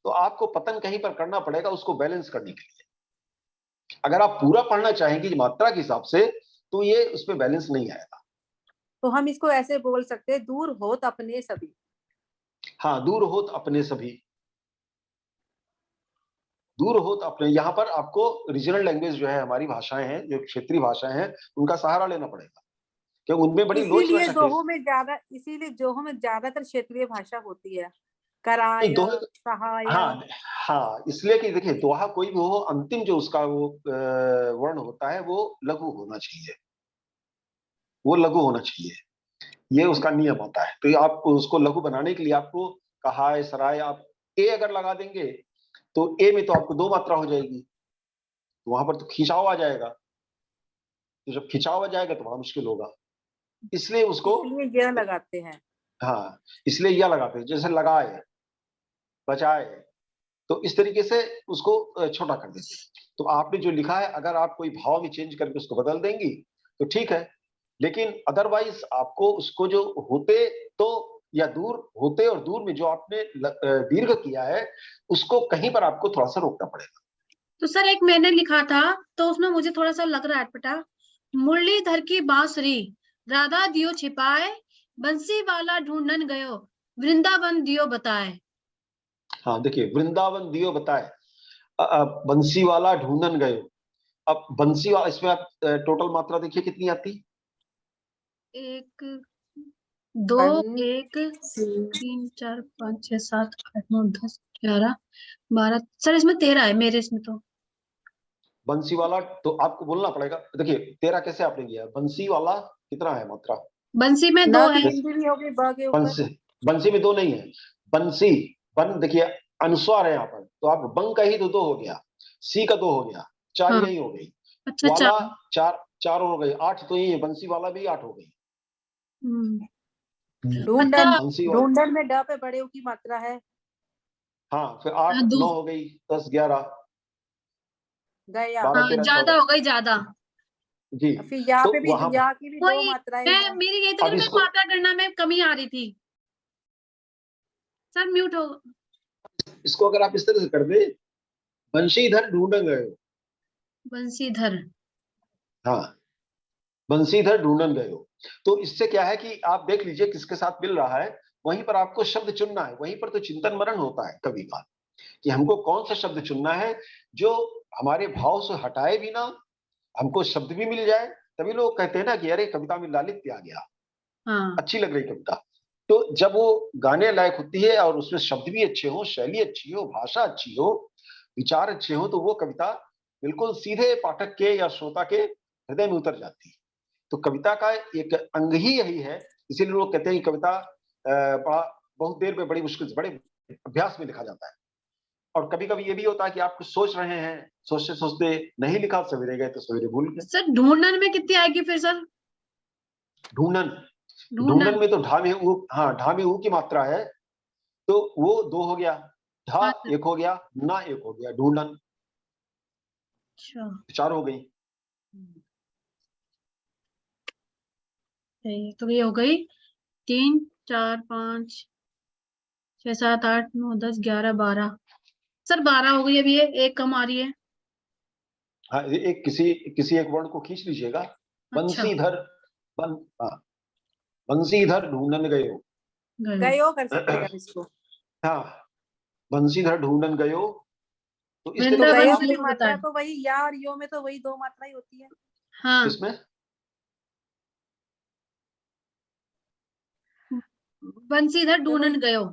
तो आपको पतन कहीं पर करना पड़ेगा उसको बैलेंस करने के लिए। अगर आप पूरा पढ़ना चाहेंगे मात्रा के हिसाब से, तो ये उसमें बैलेंस नहीं आएगा। तो हम इसको ऐसे बोल सकते हैं, दूर होत अपने सभी। हाँ, दूर होत अपने सभी, दूर होत अपने, यहाँ पर आपको रीजनल लैंग्वेज जो है, हमारी भाषाएं हैं, जो क्षेत्रीय भाषाएं हैं, उनका सहारा लेना पड़ेगा, क्योंकि उनमें बड़ी लोच इसीलिए भाषा दोहों में ज्यादा, इसीलिए दोहों में ज्यादातर क्षेत्रीय भाषा होती है। नहीं कराय, दोहे तो, सहाय। हाँ हाँ, इसलिए कि देखिए दोहा कोई भी हो, अंतिम जो उसका वो वर्ण होता है वो लघु होना चाहिए, वो लघु होना चाहिए, ये उसका नियम होता है। तो ये आप उसको लघु बनाने के लिए आपको कहाय, सराय, आप ए अगर लगा देंगे तो ए में तो आपको 2 मात्रा हो जाएगी, तो वहां पर तो खिंचाव आ जाएगा, तो जब खिंचाव आ जाएगा तो बड़ा मुश्किल होगा, इसलिए उसको इसलिए यह लगाते हैं। हाँ, इसलिए यह लगाते हैं, जैसे लगाए, बचाए, तो इस तरीके से उसको छोटा कर देते हैं। तो आपने जो लिखा है, अगर आप कोई भाव भी चेंज करके उसको बदल देंगी तो ठीक है, लेकिन अदरवाइज आपको उसको जो होते तो या दूर होते और दूर में जो आपने दीर्घ किया है, उसको कहीं पर आपको थोड़ा सा रोकना पड़ेगा। तो सर एक मैंने लिखा था, तो उसमें मुझे थोड़ा सा लग रहा है अटपटा, मुरलीधर की बांसुरी राधा दियो छिपाए, बंसी वाला ढूंढन गयो, वृंदावन दियो बताए। हाँ, देखिए, वृंदावन दियो बताए, बंसी वाला ढूंढन गयो। अब बंसी वाला, इसमें आप टोटल मात्रा देखिए कितनी आती, 1 2 1 3 4 5 6 7 8 9 10 11 12, सर इसमें 13 है मेरे इसमें तो। बंसी वाला तो आपको बोलना पड़ेगा। देखिए 13 कैसे आपने किया, बंसी वाला कितना है मात्रा, बंसी में 2 न है। की बिंदी भी होगी ब के ऊपर। बंसी में 2 नहीं है, बंसी, बन देखिए अनुस्वार है यहाँ पर, तो आप बंग का ही तो 2 हो गया, सी का 2 हो गया, 4 हाँ, यही हो गई, अच्छा वाला अच्छा। 4 हो गई, 8 तो यही है, बंसी वाला भी 8 हो गई। ढूंढन, बंसी वाला, ढूंढन में ड पे बड़े ऊ की मात्रा है। हाँ, फिर 8 दो, 9 हो गई, 10 11 गया। 12 हाँ 13 ज्यादा 14 हो गई ज्यादा। जी। फिर या तो पे भी, वहां या की भी 2 वही मात्राएं मैं, हैं। मेरी यही तो अब मैं इसको, मात्रा गणना में कमी आ रही थी। सर म्यूट हो। इसको अगर आप इस तरह से कर दे, बंशीधर ढूंढन गए, बंसीधर, हाँ, बंसीधर ढूंढन गए हो, तो इससे क्या है कि आप देख लीजिए किसके साथ मिल रहा है, वहीं पर आपको शब्द चुनना है। वहीं पर तो चिंतन मनन होता है कवि का, कि हमको कौन सा शब्द चुनना है जो हमारे भाव से हटाए भी ना, हमको शब्द भी मिल जाए। तभी लोग कहते हैं ना कि अरे कविता में लालित्य आ गया, हाँ अच्छी लग रही कविता। तो जब वो गाने लायक होती है और उसमें शब्द भी अच्छे हो, शैली अच्छी हो, भाषा अच्छी हो, विचार अच्छे हो, तो वो कविता बिल्कुल सीधे पाठक के या श्रोता के हृदय में उतर जाती है। तो कविता का एक अंग ही यही है, इसीलिए लोग कहते हैं कि कविता बड़ा बहुत देर में, बड़ी मुश्किल से, बड़े अभ्यास में लिखा जाता है। और कभी कभी ये भी होता है कि आप कुछ सोच रहे हैं, सोचते सोचते नहीं लिखा, सवेरे गए तो सवेरे भूल गए। सर ढूंढन में कितनी आएगी फिर सर? ढूंढन, ढूंढन ढूंढन, में तो ढा में ऊ, हाँ, ढा में ऊ की मात्रा है, तो वो 2 हो गया, ढा हाँ सर। 1 हो गया, ना 1 हो गया, ढूंढन अच्छा 4 हो गई। तो ये हो गई 3 4 5 6 7 8 9 10 11 12। सर 12 हो गई, अभी ये एक कम आ रही है। हाँ, एक किसी किसी एक वर्ण को खींच लीजिएगा, अच्छा बंसीधर, बन, हाँ, बंसीधर ढूंढन गयो, गयो। गयो कर सकते हैं हम इसको। हाँ, बंसीधर ढूंढन गयो, तो इस तो तरीके से वृंदावन गयो आप की दियो मात्रा बताए। तो वही, या और यो में तो वही 2 मात्राएं होती है। हाँ, इसमें बंसीधर चलो, ढूंढन गयो।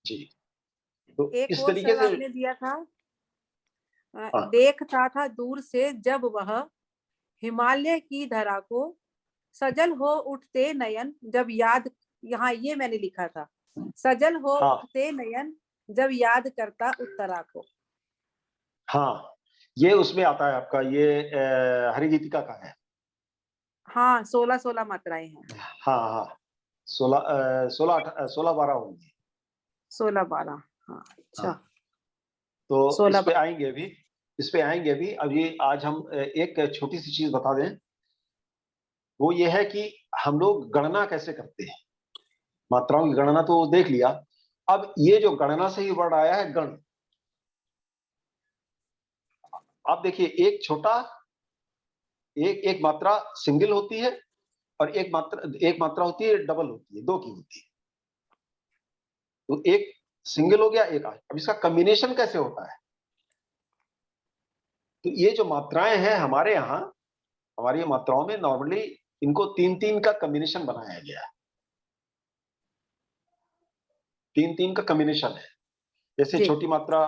जी, तो एक इस और तरीके सर से, आपने दिया था, हाँ, देखता था दूर से जब वह हिमालय की धरा को, सजल हो उठते नयन जब याद, यहाँ ये मैंने लिखा था, सजल हो हाँ, उठते नयन जब याद करता उत्तरा को। हाँ, ये उसमें आता है आपका, ये हरिगीतिका का है। हाँ, 16 मात्राएं हैं। हाँ हाँ, 16 12 होंगी। 16 12, हाँ अच्छा। हाँ, तो इस 16 पे आएंगे अभी, इस पे आएंगे अभी। अभी आज हम एक छोटी सी चीज बता दें, वो ये है कि हम लोग गणना कैसे करते हैं। मात्राओं की गणना तो देख लिया, अब ये जो गणना से ही वर्ड आया है गण, आप देखिए, एक छोटा, एक मात्रा सिंगल होती है, और एक मात्रा होती है डबल होती है, 2 की होती है। तो एक सिंगल हो गया, एक आ, अब इसका कॉम्बिनेशन कैसे होता है। तो ये जो मात्राएं हैं हमारे यहाँ, हमारी मात्राओं में नॉर्मली इनको 3 3 का कॉम्बिनेशन बनाया गया है। 3 3 का कॉम्बिनेशन है, जैसे जी छोटी मात्रा,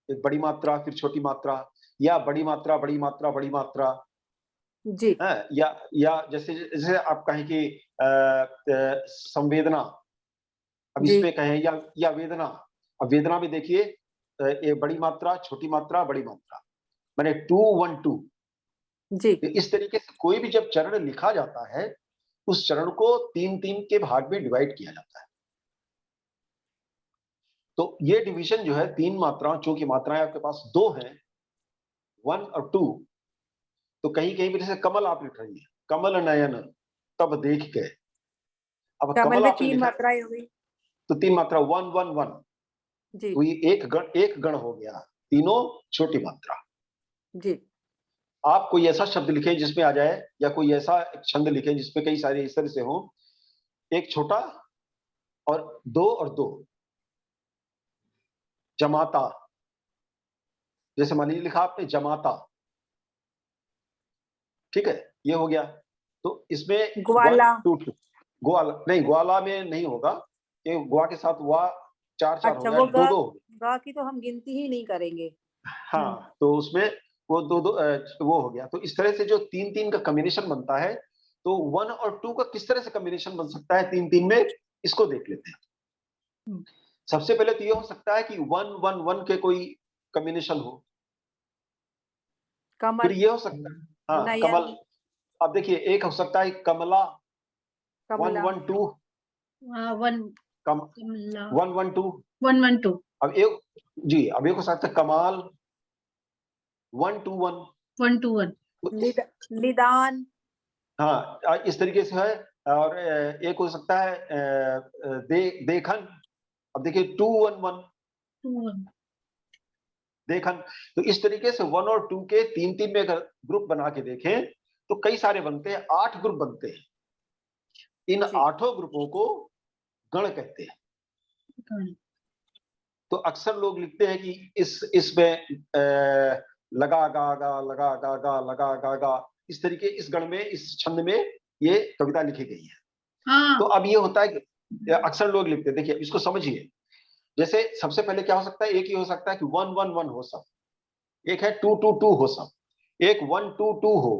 एक बड़ी मात्रा, फिर छोटी मात्रा, या बड़ी मात्रा बड़ी मात्रा बड़ी मात्रा जी है, या जैसे जैसे आप कहें कि संवेदना, अब इस जी पे कहें, या वेदना। अब वेदना भी देखिए, ये बड़ी मात्रा, छोटी मात्रा, बड़ी मात्रा, माने 2 1 2। जी तो इस तरीके से कोई भी जब चरण लिखा जाता है, उस चरण को 3-3 के भाग में डिवाइड किया जाता है। तो ये डिवीजन जो है 3 मात्राओं, चूंकि मात्राएं आपके पास 2 हैं, 1 और 2, तो कहीं-कहीं पे जैसे कमल आप लिख रही हैं, कमल नयन तब देख के। अब कमल कमल में आपने 3 लिखा मात्राएं हो गई। तो 3 मात्रा 1 1 1, जी तो ये एक गण हो गया, तीनों छोटी मात्रा। जी आप कोई ऐसा शब्द लिखें जिसमें आ जाए, या कोई ऐसा छंद लिखें जिसमें कई सारे इस तरह से हो, एक छोटा और 2 और 2, जमाता, जैसे मान लीजिए लिखा आपने जमाता, ठीक है, ये हो गया। तो इसमें 1 ग्वाला। 2 2, ग्वाला नहीं, ग्वाला में नहीं होगा, ये ग्वा के साथ वा 4 4 हो अच्छा, गया, वो 2 2 हो गया। ग की तो हम गिनती ही नहीं करेंगे। हाँ, तो उसमें वो 2 2 वो हो गया। तो इस तरह से जो 3 3 का कॉम्बिनेशन बनता है, तो 1 और 2 का किस तरह से कॉम्बिनेशन बन सकता है 3 3 में, इसको देख लेते हैं। सबसे पहले तो ये हो सकता है कि 1 1 1 के कोई कॉम्बिनेशन हो, फिर कमल, ये हो सकता है, हाँ, नयन, कमल। अब देखिए, एक हो सकता है कमला, 1 कमला, 1 2, 1 कम कमला 1 1 2। 1 1 2 अब एक, जी, अब एक हो सकता है कमाल, 1 2 1। 1 2 1। निदान, हाँ, इस तरीके से है। और एक हो सकता है देखन। अब देखिए 2 1 1, 2 1। देखन। तो इस तरीके से 1 और 2 के 3 3 में अगर ग्रुप बना के देखें, तो कई सारे बनते हैं, 8 ग्रुप बनते हैं। इन जी 8 ग्रुपों को गण कहते हैं। तो अक्सर लोग लिखते हैं कि इसमें लगा गा गा, लगा गा गा, लगा गा गा, इस तरीके, इस गण में, इस छंद में ये कविता लिखी गई है। हाँ तो अब ये होता है कि अक्सर लोग लिखते हैं, देखिए इसको समझिए। जैसे सबसे पहले क्या हो सकता है, एक ही हो सकता है कि 1 1 1 हो सब, एक है 2 2 2 हो सब, एक 1 2 2 हो,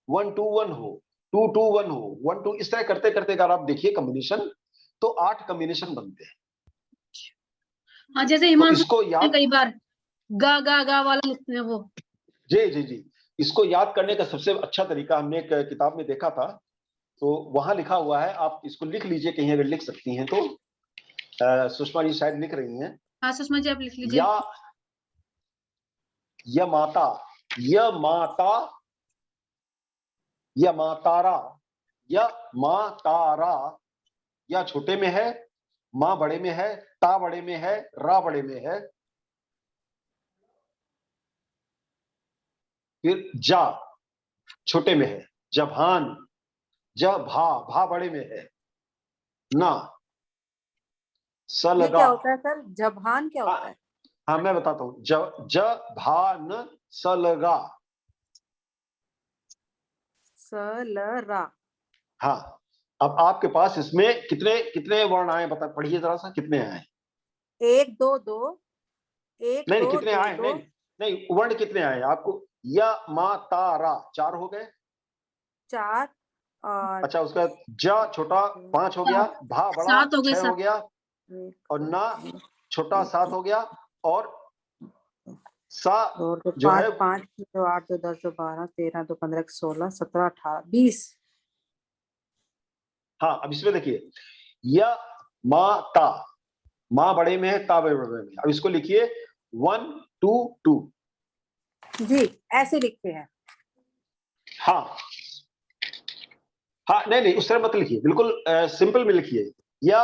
1 2 1 हो, 2 2 1 हो, 1 2, इस तरह करते करते अगर आप देखिए कॉम्बिनेशन, तो 8 कॉम्बिनेशन बनते हैं। हाँ, जैसे तो हिमांशु इसको ने याद, कई बार गा गा वाला लिखते हैं वो। जी जी जी, इसको याद करने का सबसे अच्छा तरीका हमने एक किताब में देखा था, तो वहां लिखा हुआ है, आप इसको लिख लीजिए कहीं अगर लिख सकती हैं तो। सुषमा जी शायद लिख रही हैं। हाँ सुषमा जी, आप लिख लीजिए। या य माता, य माता, य मातारा, य मातारा, या छोटे में है, माँ बड़े में है, ता बड़े में है, रा बड़े में है। फिर जा छोटे में है, जभान, ज भा, भा बड़े में है, ना, ये सलगा। क्या होता है सर? जबान क्या होता है? हाँ, मैं बताता हूं, ज ज भा न सलगा। सलरा। हाँ, अब आपके पास इसमें कितने कितने वर्ण आए, बता, पढ़िए जरा सा, कितने आए? 1 2 2, 1 नहीं नहीं, 2 कितने 2 आए, 2, नहीं नहीं, वर्ण कितने आए आपको? या मा ता रा 4 हो गए। 4 और अच्छा, उसका ज छोटा 5 हो गया, 7 भा बड़ा 7 हो गए, 6 हो 7। गया, और ना छोटा 7 हो गया, और सा और तो जो 5 है, 5 2 8 2 10 2 12 13 2 15 16 17 18 20। हाँ, अब इसमें देखिए, या मा ता, माँ बड़े में है, ता बड़े में है। अब इसको लिखिए 1 2 2। जी ऐसे लिखते हैं। हाँ हाँ, नहीं नहीं, उस तरह मत लिखिए, बिल्कुल सिंपल में लिखिए, या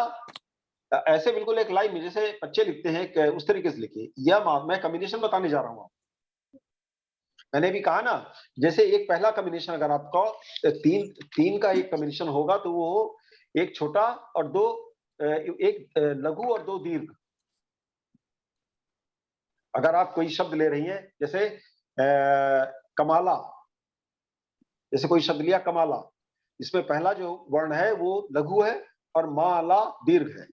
ऐसे बिल्कुल एक लाइन में जैसे बच्चे लिखते हैं, उस तरीके से लिखिए। या मैं कॉम्बिनेशन बताने जा रहा हूँ। मैंने भी कहा ना, जैसे एक पहला कॉम्बिनेशन अगर आपका 3 3 का एक कॉम्बिनेशन होगा, तो वो एक छोटा और 2, एक लघु और 2 दीर्घ। अगर आप कोई शब्द ले रही हैं, जैसे कमाला, जैसे कोई शब्द लिया कमाला, इसमें पहला जो वर्ण है वो लघु है, और माला दीर्घ है,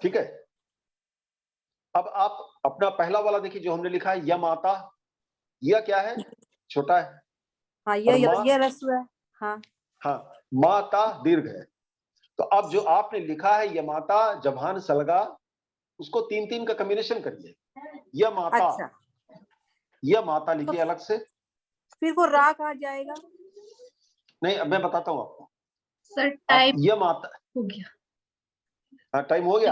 ठीक है। अब आप अपना पहला वाला देखिए, जो हमने लिखा है, या माता, यह क्या है, छोटा है, हाँ और माँ, ये रस्व है। हाँ हाँ, माता दीर्घ है। तो अब जो आपने लिखा है, यह माता, जभान सलगा, उसको 3-3 का कॉम्बिनेशन करिए। य माता, अच्छा, य माता लिखिए अलग से। फिर वो रा कहाँ जाएगा? नहीं, अब मैं बताता हूँ आपको। सर आप टाइम य माता, हो गया। हाँ टाइम हो गया।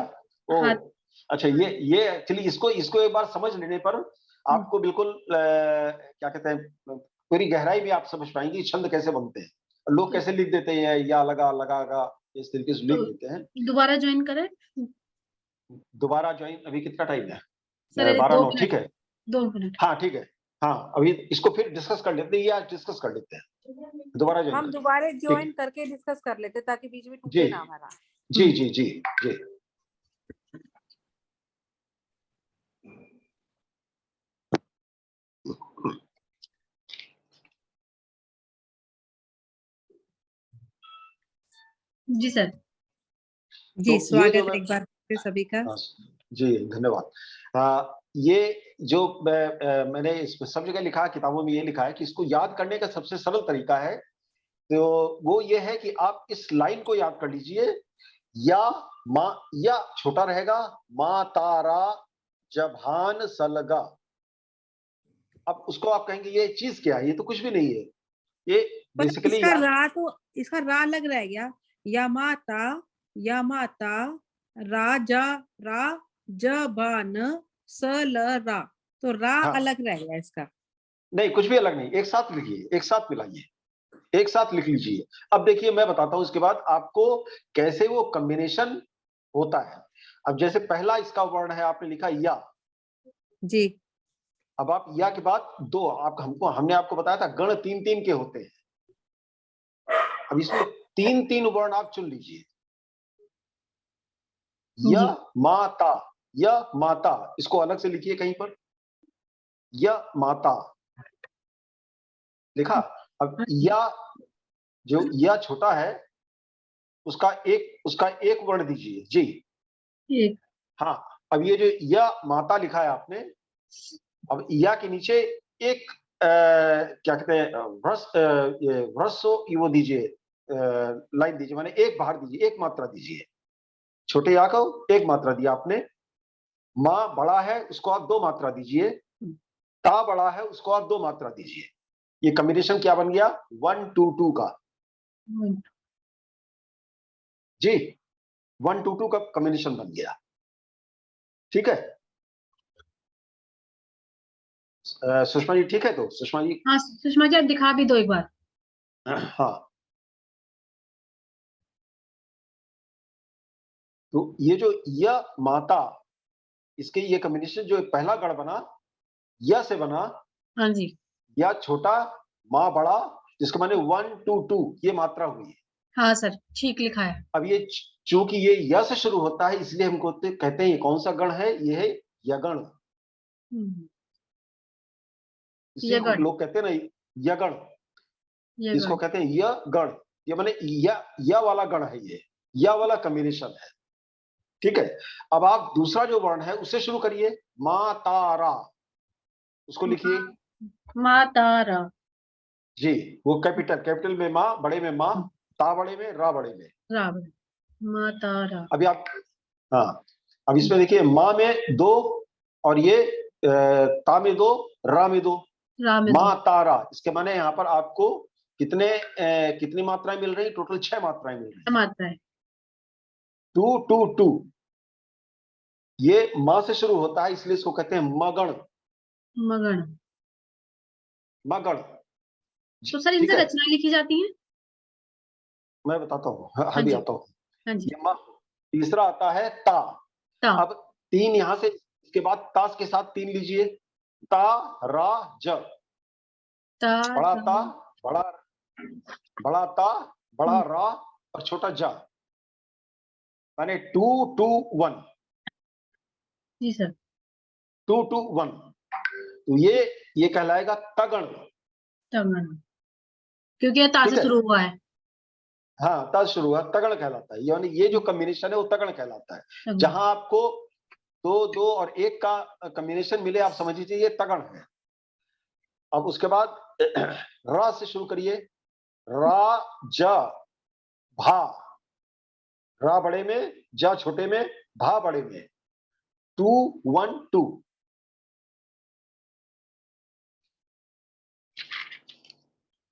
हाँ। ओ अच्छा, ये एक्चुअली इसको एक बार समझ लेने पर आपको बिल्कुल क्या कहते हैं, पूरी गहराई में आप समझ पाएंगे छंद कैसे बनते हैं, लोग कैसे लिख देते हैं, या लगा लगागा इस तरीके से लिख तो देते हैं। दोबारा ज्वाइन करें? दोबारा ज्वाइन, अभी कितना टाइम है? सर 12-9, ठीक है। 2 मिनट। हाँ ठीक है। हाँ अभी इसको फिर डिस्कस कर लेते हैं, या डिस्कस कर लेते हैं, दोबारा ज्वाइन हम करिए। दोबारा ठीक ज्वाइन है करके डिस्कस कर लेते ताकि बीच में जी, टूटे ना हमारा। जी जी जी जी। जी सर। जी, तो ये जो स्वागत मैं, है एक बार फिर सभी का। हाँ, जी धन्यवाद। ये जो मैंने इसमें सब जगह लिखा है, किताबों में ये लिखा है कि इसको याद करने का सबसे सरल तरीका है, तो वो ये है कि आप इस लाइन को याद कर लीजिए। या माँ, या छोटा रहेगा, माँ तारा जभान सलगा। अब उसको आप कहेंगे ये चीज क्या है, ये तो कुछ भी नहीं है, ये पर बेसिकली याद। इसका रा लग रहा है क्या? या माता राजा रा जबान सल रा, तो रा हाँ अलग रहेगा इसका। नहीं, कुछ भी अलग नहीं, एक साथ लिखिए, एक साथ मिलाइए, एक साथ लिख लीजिए। अब देखिए मैं बताता हूं इसके बाद आपको कैसे वो कॉम्बिनेशन होता है। अब जैसे पहला इसका वर्ण है, आपने लिखा या। जी अब आप या के बाद दो, हमने आपको बताया था गण 3-3 के होते हैं। अब इसमें 3-3 वर्ण आप चुन लीजिए। या जी माता, या माता, इसको अलग से लिखिए कहीं पर। या माता लिखा। अब या, जो या छोटा है उसका एक वर्ण दीजिए जी। एक। हाँ, अब ये जो या माता लिखा है आपने, अब या के नीचे एक क्या कहते हैं, वो दीजिए, लाइन दीजिए, माने एक बाहर दीजिए, एक मात्रा दीजिए। छोटे या को एक मात्रा दिया आपने। माँ बड़ा है, उसको आप 2 मात्रा दीजिए। ता बड़ा है, उसको आप 2 मात्रा दीजिए। ये कॉम्बिनेशन क्या बन गया? 1-2-2 का। जी, 1-2-2 का कॉम्बिनेशन बन गया। ठीक है सुषमा जी, ठीक है तो सुषमा जी। हाँ सुषमा जी, आप दिखा भी दो एक बार। हाँ, तो ये जो या माता, इसके ये कॉम्बिनेशन जो पहला गढ़ बना, या से बना, हाँ जी। या छोटा, माँ बड़ा, जिसके माने 1-2-2 ये मात्रा हुई है। हाँ सर, ठीक लिखा है। अब ये चूंकि ये या से शुरू होता है, इसलिए हमको कहते हैं ये कौन सा गण है? ये है यगण। इसी को यगण। लोग कहते हैं ना यगण, इसको यगण। कहते हैं यगण। ये माने या वाला गण है, ये या वाला कॉम्बिनेशन है। ठीक है, अब आप दूसरा जो वर्ण है उससे शुरू करिए। मा तारा, उसको लिखिए मातारा। जी। वो कैपिटल में माँ, बड़े में माँ, ता बड़े में, रा बड़े में। रावण। मातारा। अभी आप, हाँ, अब इसमें देखिए माँ में 2, और ये ता में 2, रा में 2। राम में 2 माँ तारा, इसके माने यहाँ पर आपको कितनी मात्राएं मिल रही? टोटल 6 मात्राएं मिल रही है। मात्रा है। 2-2-2, ये माँ से शुरू होता है, इसलिए इसको कहते हैं मगण। मगण। मगण, तो सर ठीक इनसे है। रचना लिखी जाती है? मैं बताता हूँ, हाँ अभी जी। आता हूँ। हाँ जी। ये माँ। तीसरा आता है ता। ता। अब 3 यहां से, इसके बाद तास के साथ 3 लीजिए। ता रा ज, ता। बड़ा ता, ता। बड़ा बड़ा ता, बड़ा रा, और छोटा जा, माने 2-2-1। जी सर। 2-2-1, तो ये कहलाएगा तगण। तगण, क्योंकि यह ता ठीक से है, शुरू हुआ है। हाँ ता शुरू हुआ, तगण कहलाता है। यानी ये जो कॉम्बिनेशन है वो तगण कहलाता है। तगण। जहां आपको 2-2 और 1 का कॉम्बिनेशन मिले, आप समझ लीजिए ये तगण है। अब उसके बाद रा से शुरू करिए। रा जा भा, रा बड़े में, जा छोटे में, भा बड़े में। 212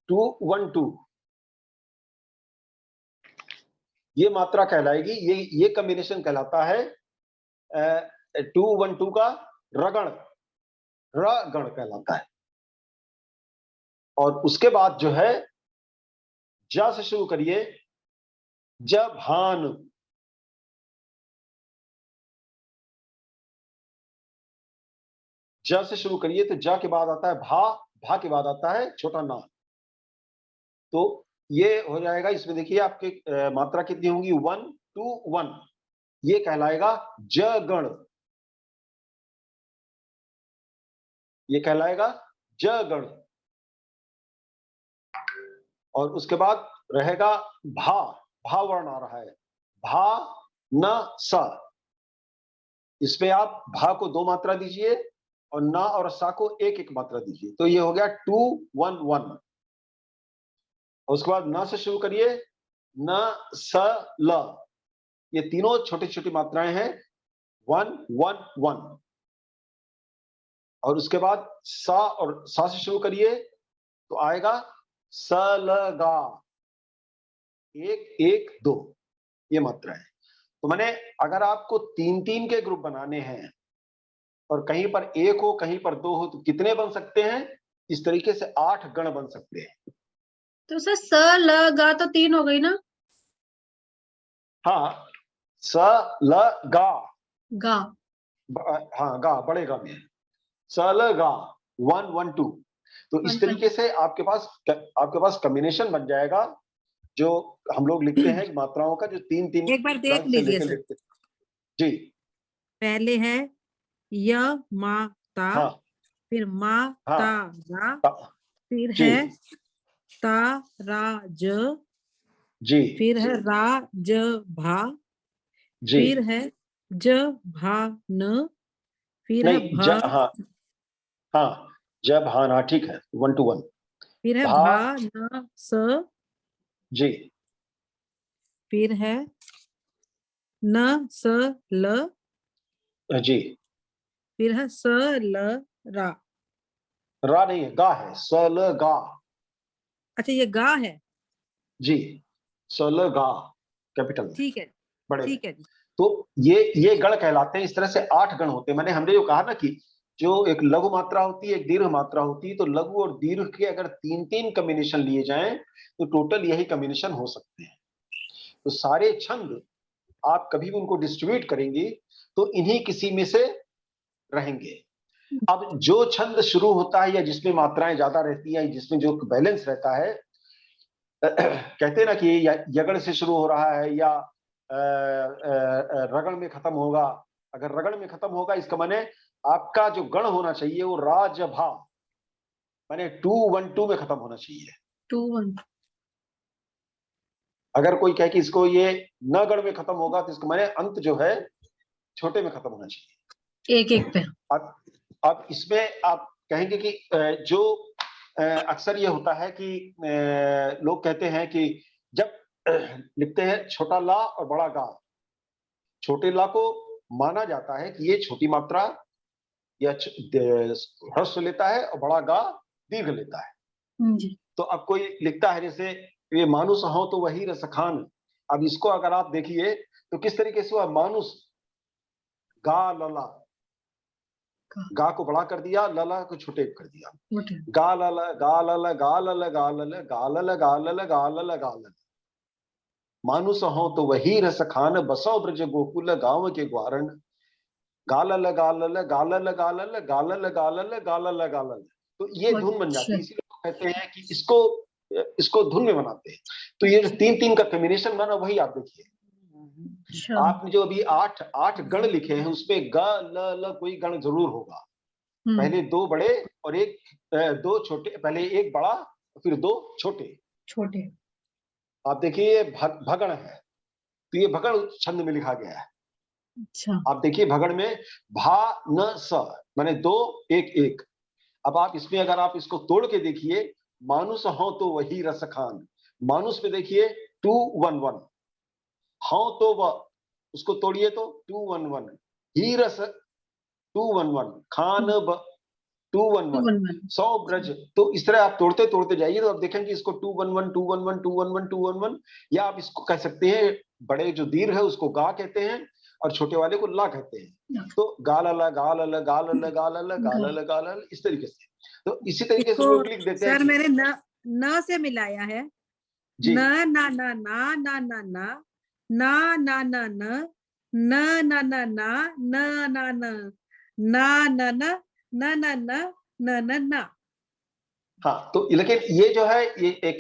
212 ये मात्रा कहलाएगी, ये कॉम्बिनेशन कहलाता है 212 का रगण कहलाता है। और उसके बाद जो है ज से शुरू करिए, जभान, ज से शुरू करिए तो ज के बाद आता है भा के बाद आता है छोटा ना। तो ये हो जाएगा, इसमें देखिए आपके मात्रा कितनी होंगी 1 2 1, ये कहलाएगा जगण, ये कहलाएगा जगण। और उसके बाद रहेगा भा वर्ण आ रहा है, भा न स, इसमें आप भा को 2 मात्रा दीजिए और ना और सा को 1 मात्रा दीजिए, तो ये हो गया 2 1 1। उसके बाद न से शुरू करिए, न स ल, ये तीनों छोटी छोटी मात्राएं हैं 1 1 1। और उसके बाद सा और सा से शुरू करिए तो आएगा स ल गा, 1 1 2, ये मात्रा है। तो मैंने, अगर आपको 3 3 के ग्रुप बनाने हैं और कहीं पर 1 हो कहीं पर 2 हो तो कितने बन सकते हैं? इस तरीके से 8 गण बन सकते हैं। तो सर स ल गा तो 3 हो गई ना? हाँ, स ल गा, हाँ गा बड़े गा में, स ल गा 1 1 2। तो इस तरीके से आपके पास कॉम्बिनेशन बन जाएगा, जो हम लोग लिखते हैं मात्राओं का, जो 3 3 एक बार देख लीजिए सर। जी, पहले है य मा ता, हाँ फिर मा हाँ ता रा, फिर जी है ता रा ज, जी फिर है रा ज भा, जी, फिर है ज भा न, फिर है नहीं भा, हाँ हाँ, जब हाँ ना, ठीक है 1 2 1, फिर है भा भा न स, जी, फिर है न स ल, जी, फिर है स ल रा। रा नहीं है, गा है, स ल गा, अच्छा ये गा है, जी, स ल गा कैपिटल में, ठीक है बड़े में। ठीक है जी। तो ये गण कहलाते हैं। इस तरह से 8 गण होते हैं। हमने जो कहा ना कि जो एक लघु मात्रा होती है, एक दीर्घ मात्रा होती है, तो लघु और दीर्घ के अगर 3 3 कॉम्बिनेशन लिए जाएं तो टोटल यही कॉम्बिनेशन हो सकते हैं। तो सारे छंद आप कभी भी उनको डिस्ट्रीब्यूट करेंगे तो इन्हीं किसी में से रहेंगे। अब जो छंद शुरू होता है या जिसमें मात्राएं ज्यादा रहती है, जिसमें जो बैलेंस रहता है, कहते हैं ना कि यगण से शुरू हो रहा है या रगण में खत्म होगा। अगर रगण में खत्म होगा, इसका माने आपका जो गण होना चाहिए वो राजभा, माने 2 1 2 में खत्म होना चाहिए। 2 1। अगर कोई कहे कि इसको ये न गण में खत्म होगा तो इसका माने अंत जो है छोटे में खत्म होना चाहिए, 1 1 पे। अब इसमें आप कहेंगे कि जो अक्सर ये होता है कि लोग कहते हैं कि जब लिखते हैं छोटा ला और बड़ा गा, छोटे ला को माना जाता है कि ये छोटी मात्रा या ह्रस्व लेता है और बड़ा गा दीर्घ लेता है। जी। तो अब कोई लिखता है जैसे ये मानुस हो तो वही रसखान। अब इसको अगर आप देखिए तो किस तरीके से हुआ, मानुस गा लला, गा को बड़ा कर दिया, लला को छोटे कर दिया, गा लल गा लल गा लल गा लल गा लल गा लल गा लल गा लल। मानुस हो तो वही रस खान, बसो ब्रज गोकुल गांव के ग्वारण। गालल गालल गालल गालल गालल गालल गालल गालल। तो ये धुन बन जाती है, इसीलिए लोग कहते हैं कि इसको धुन में बनाते हैं। तो ये जो 3 3 का कॉम्बिनेशन बना, वही आप देखिए। आपने जो अभी 8 गण लिखे हैं उसमें ग ल ल कोई गण जरूर होगा। पहले 2 बड़े और 2 छोटे, पहले 1 बड़ा फिर 2 छोटे। आप देखिए ये भगण है, तो ये भगण छंद में लिखा गया है। अच्छा। आप देखिए भगण में भा न स माने 2 1 1। अब आप इसमें अगर आप इसको तोड़ के देखिए, मानुस हो तो वही रस खान, मानुस में देखिए 2 1 1, हो तो वह, उसको तोड़िए तो 2 1 1, ही रस 211 खान 211 211 100 ब्रज। तो इस तरह आप तोड़ते तोड़ते जाइए तो आप देखेंगे इसको 211 211 211 211, या आप इसको कह सकते हैं बड़े जो दीर्घ है उसको गा कहते हैं और छोटे वाले को ला कहते हैं। तो गाल गाल गाल गाल गाल इस तरीके से। तो इसी तरीके से इसको लोग लिख देते हैं सर कि मैंने न से मिलाया है। जी न ना ना ना ना ना ना ना ना ना न न ना ना ना न ना न ना ना न न न न न न न। हाँ, तो लेकिन ये जो है ये एक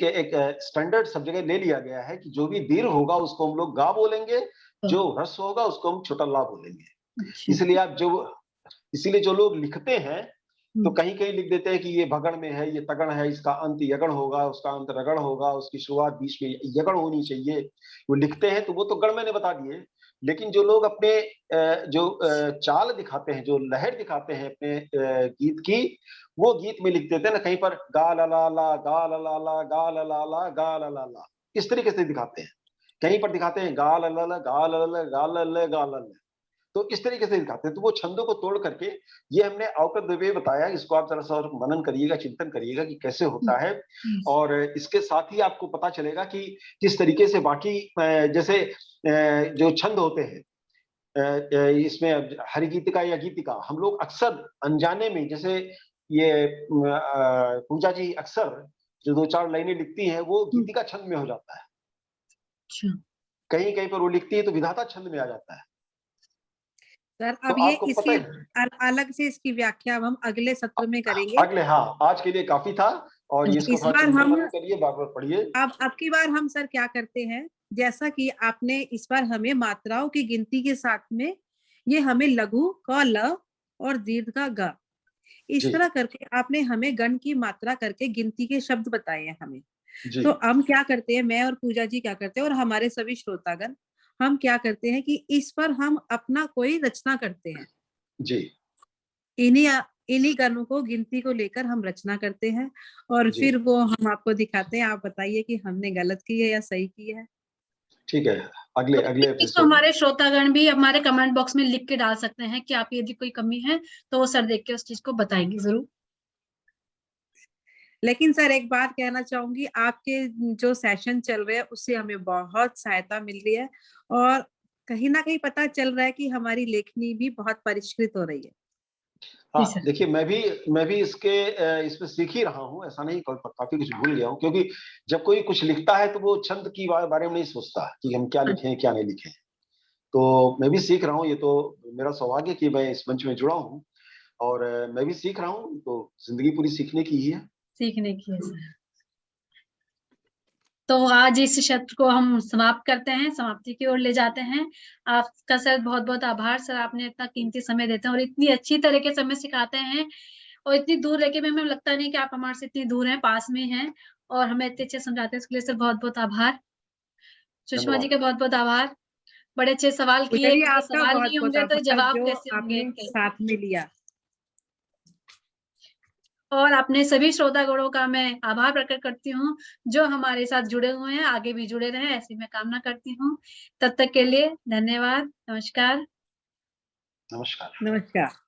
स्टैंडर्ड सब जगह ले लिया गया है कि जो भी दीर्घ होगा उसको हम लोग गा बोलेंगे, जो ह्रस्व होगा उसको हम छोटा ला बोलेंगे। अच्छा इसलिए इसीलिए जो लोग लिखते हैं तो कहीं कहीं लिख देते हैं कि ये भगण में है, ये तगण है, इसका अंत यगण होगा, उसका अंत रगड़ होगा, उसकी शुरुआत बीच में यगण होनी चाहिए। वो लिखते हैं तो वो तो गण मैंने बता दिए। लेकिन जो लोग अपने जो चाल दिखाते हैं, जो लहर दिखाते हैं अपने गीत की, वो गीत में लिख देते हैं ना कहीं पर गा ला ला ला गा ला ला ला गा ला ला ला गा ला ला ला, इस तरीके से दिखाते हैं। कहीं पर दिखाते हैं गा ला ला ला गा ला ला गा ला ला गा ला ला, तो इस तरीके से दिखाते हैं। तो वो छंदों को तोड़ करके ये हमने अवकृत द्रव्य बताया, इसको आप जरा सा और मनन करिएगा, चिंतन करिएगा कि कैसे होता है। और इसके साथ ही आपको पता चलेगा कि किस तरीके से बाकी जैसे जो छंद होते हैं इसमें हरिगीतिका या गीतिका, हम लोग अक्सर अनजाने में, जैसे ये पूजा जी अक्सर जो दो चार लाइनें लिखती हैं वो गीतिका छंद में हो जाता है, कहीं कहीं पर वो लिखती है तो विधाता छंद में आ जाता है। सर तो अब ये आपको पता इसकी है अलग से इसकी व्याख्या अब हम अगले सत्र में करेंगे। अगले, हाँ, आज के लिए काफी था और ये इसको इस थोड़ा बार चिंतन हम मनन करिए, बार बार पढ़िए। अब की बार हम सर क्या करते हैं, जैसा कि आपने इस बार हमें मात्राओं की गिनती के साथ में ये हमें लघु क ल और दीर्घ का ग, इस जी तरह करके आपने हमें गण की मात्रा करके गिनती के शब्द बताए हैं हमें। जी तो हम क्या करते हैं, मैं और पूजा जी क्या करते हैं और हमारे सभी श्रोतागण, हम क्या करते हैं कि इस पर हम अपना कोई रचना करते हैं। जी इन्हीं गणों को गिनती को लेकर हम रचना करते हैं और जी फिर वो हम आपको दिखाते हैं। आप बताइए कि हमने गलत की है या सही की है। ठीक है, अगले तो अगले इसको एपिसोड में। हमारे श्रोतागण भी हमारे कमेंट बॉक्स में लिख के डाल सकते हैं कि आप यदि कोई कमी है तो वो सर देख के उस चीज को बताएंगे जरूर। लेकिन सर एक बात कहना चाहूंगी, आपके जो सेशन चल रहे हैं उससे हमें बहुत सहायता मिल रही है और कहीं ना कहीं पता चल रहा है कि हमारी लेखनी भी बहुत परिष्कृत हो रही है। जी हाँ, सर। देखिए मैं भी इसमें सीख ही रहा हूँ, ऐसा नहीं, काफी कुछ भूल गया हूँ, क्योंकि जब कोई कुछ लिखता है तो वो छंद की बारे में नहीं सोचता कि हम क्या लिखें क्या नहीं लिखें। तो मैं भी सीख रहा हूँ, ये तो मेरा सौभाग्य कि मैं इस मंच में जुड़ा हूँ और मैं भी सीख रहा हूँ, तो जिंदगी पूरी सीखने की ही है। सीखने की है सर। तो आज इस सत्र को हम समाप्त करते हैं, समाप्ति की ओर ले जाते हैं। आपका सर बहुत बहुत आभार सर, आपने इतना कीमती समय देते हैं और इतनी अच्छी तरीके से हमें सिखाते हैं और इतनी दूर रह के भी हमें लगता नहीं कि आप हमारे से इतनी दूर हैं, पास में हैं और हमें इतने अच्छे समझाते हैं। इसके लिए सर बहुत बहुत आभार। सुषमा जी धन्यवाद। का बहुत बहुत आभार। बड़े अच्छे सवाल किए, चलिए क्योंकि आपका सवाल बहुत नहीं बहुत होंगे तो आभार जवाब जो कैसे होंगे आपने इनके। साथ में लिया। और अपने सभी श्रोतागणों का मैं आभार प्रकट करती हूँ जो हमारे साथ जुड़े हुए हैं, आगे भी जुड़े रहें ऐसी मैं कामना करती हूँ। तब तक के लिए धन्यवाद, नमस्कार। नमस्कार। नमस्कार।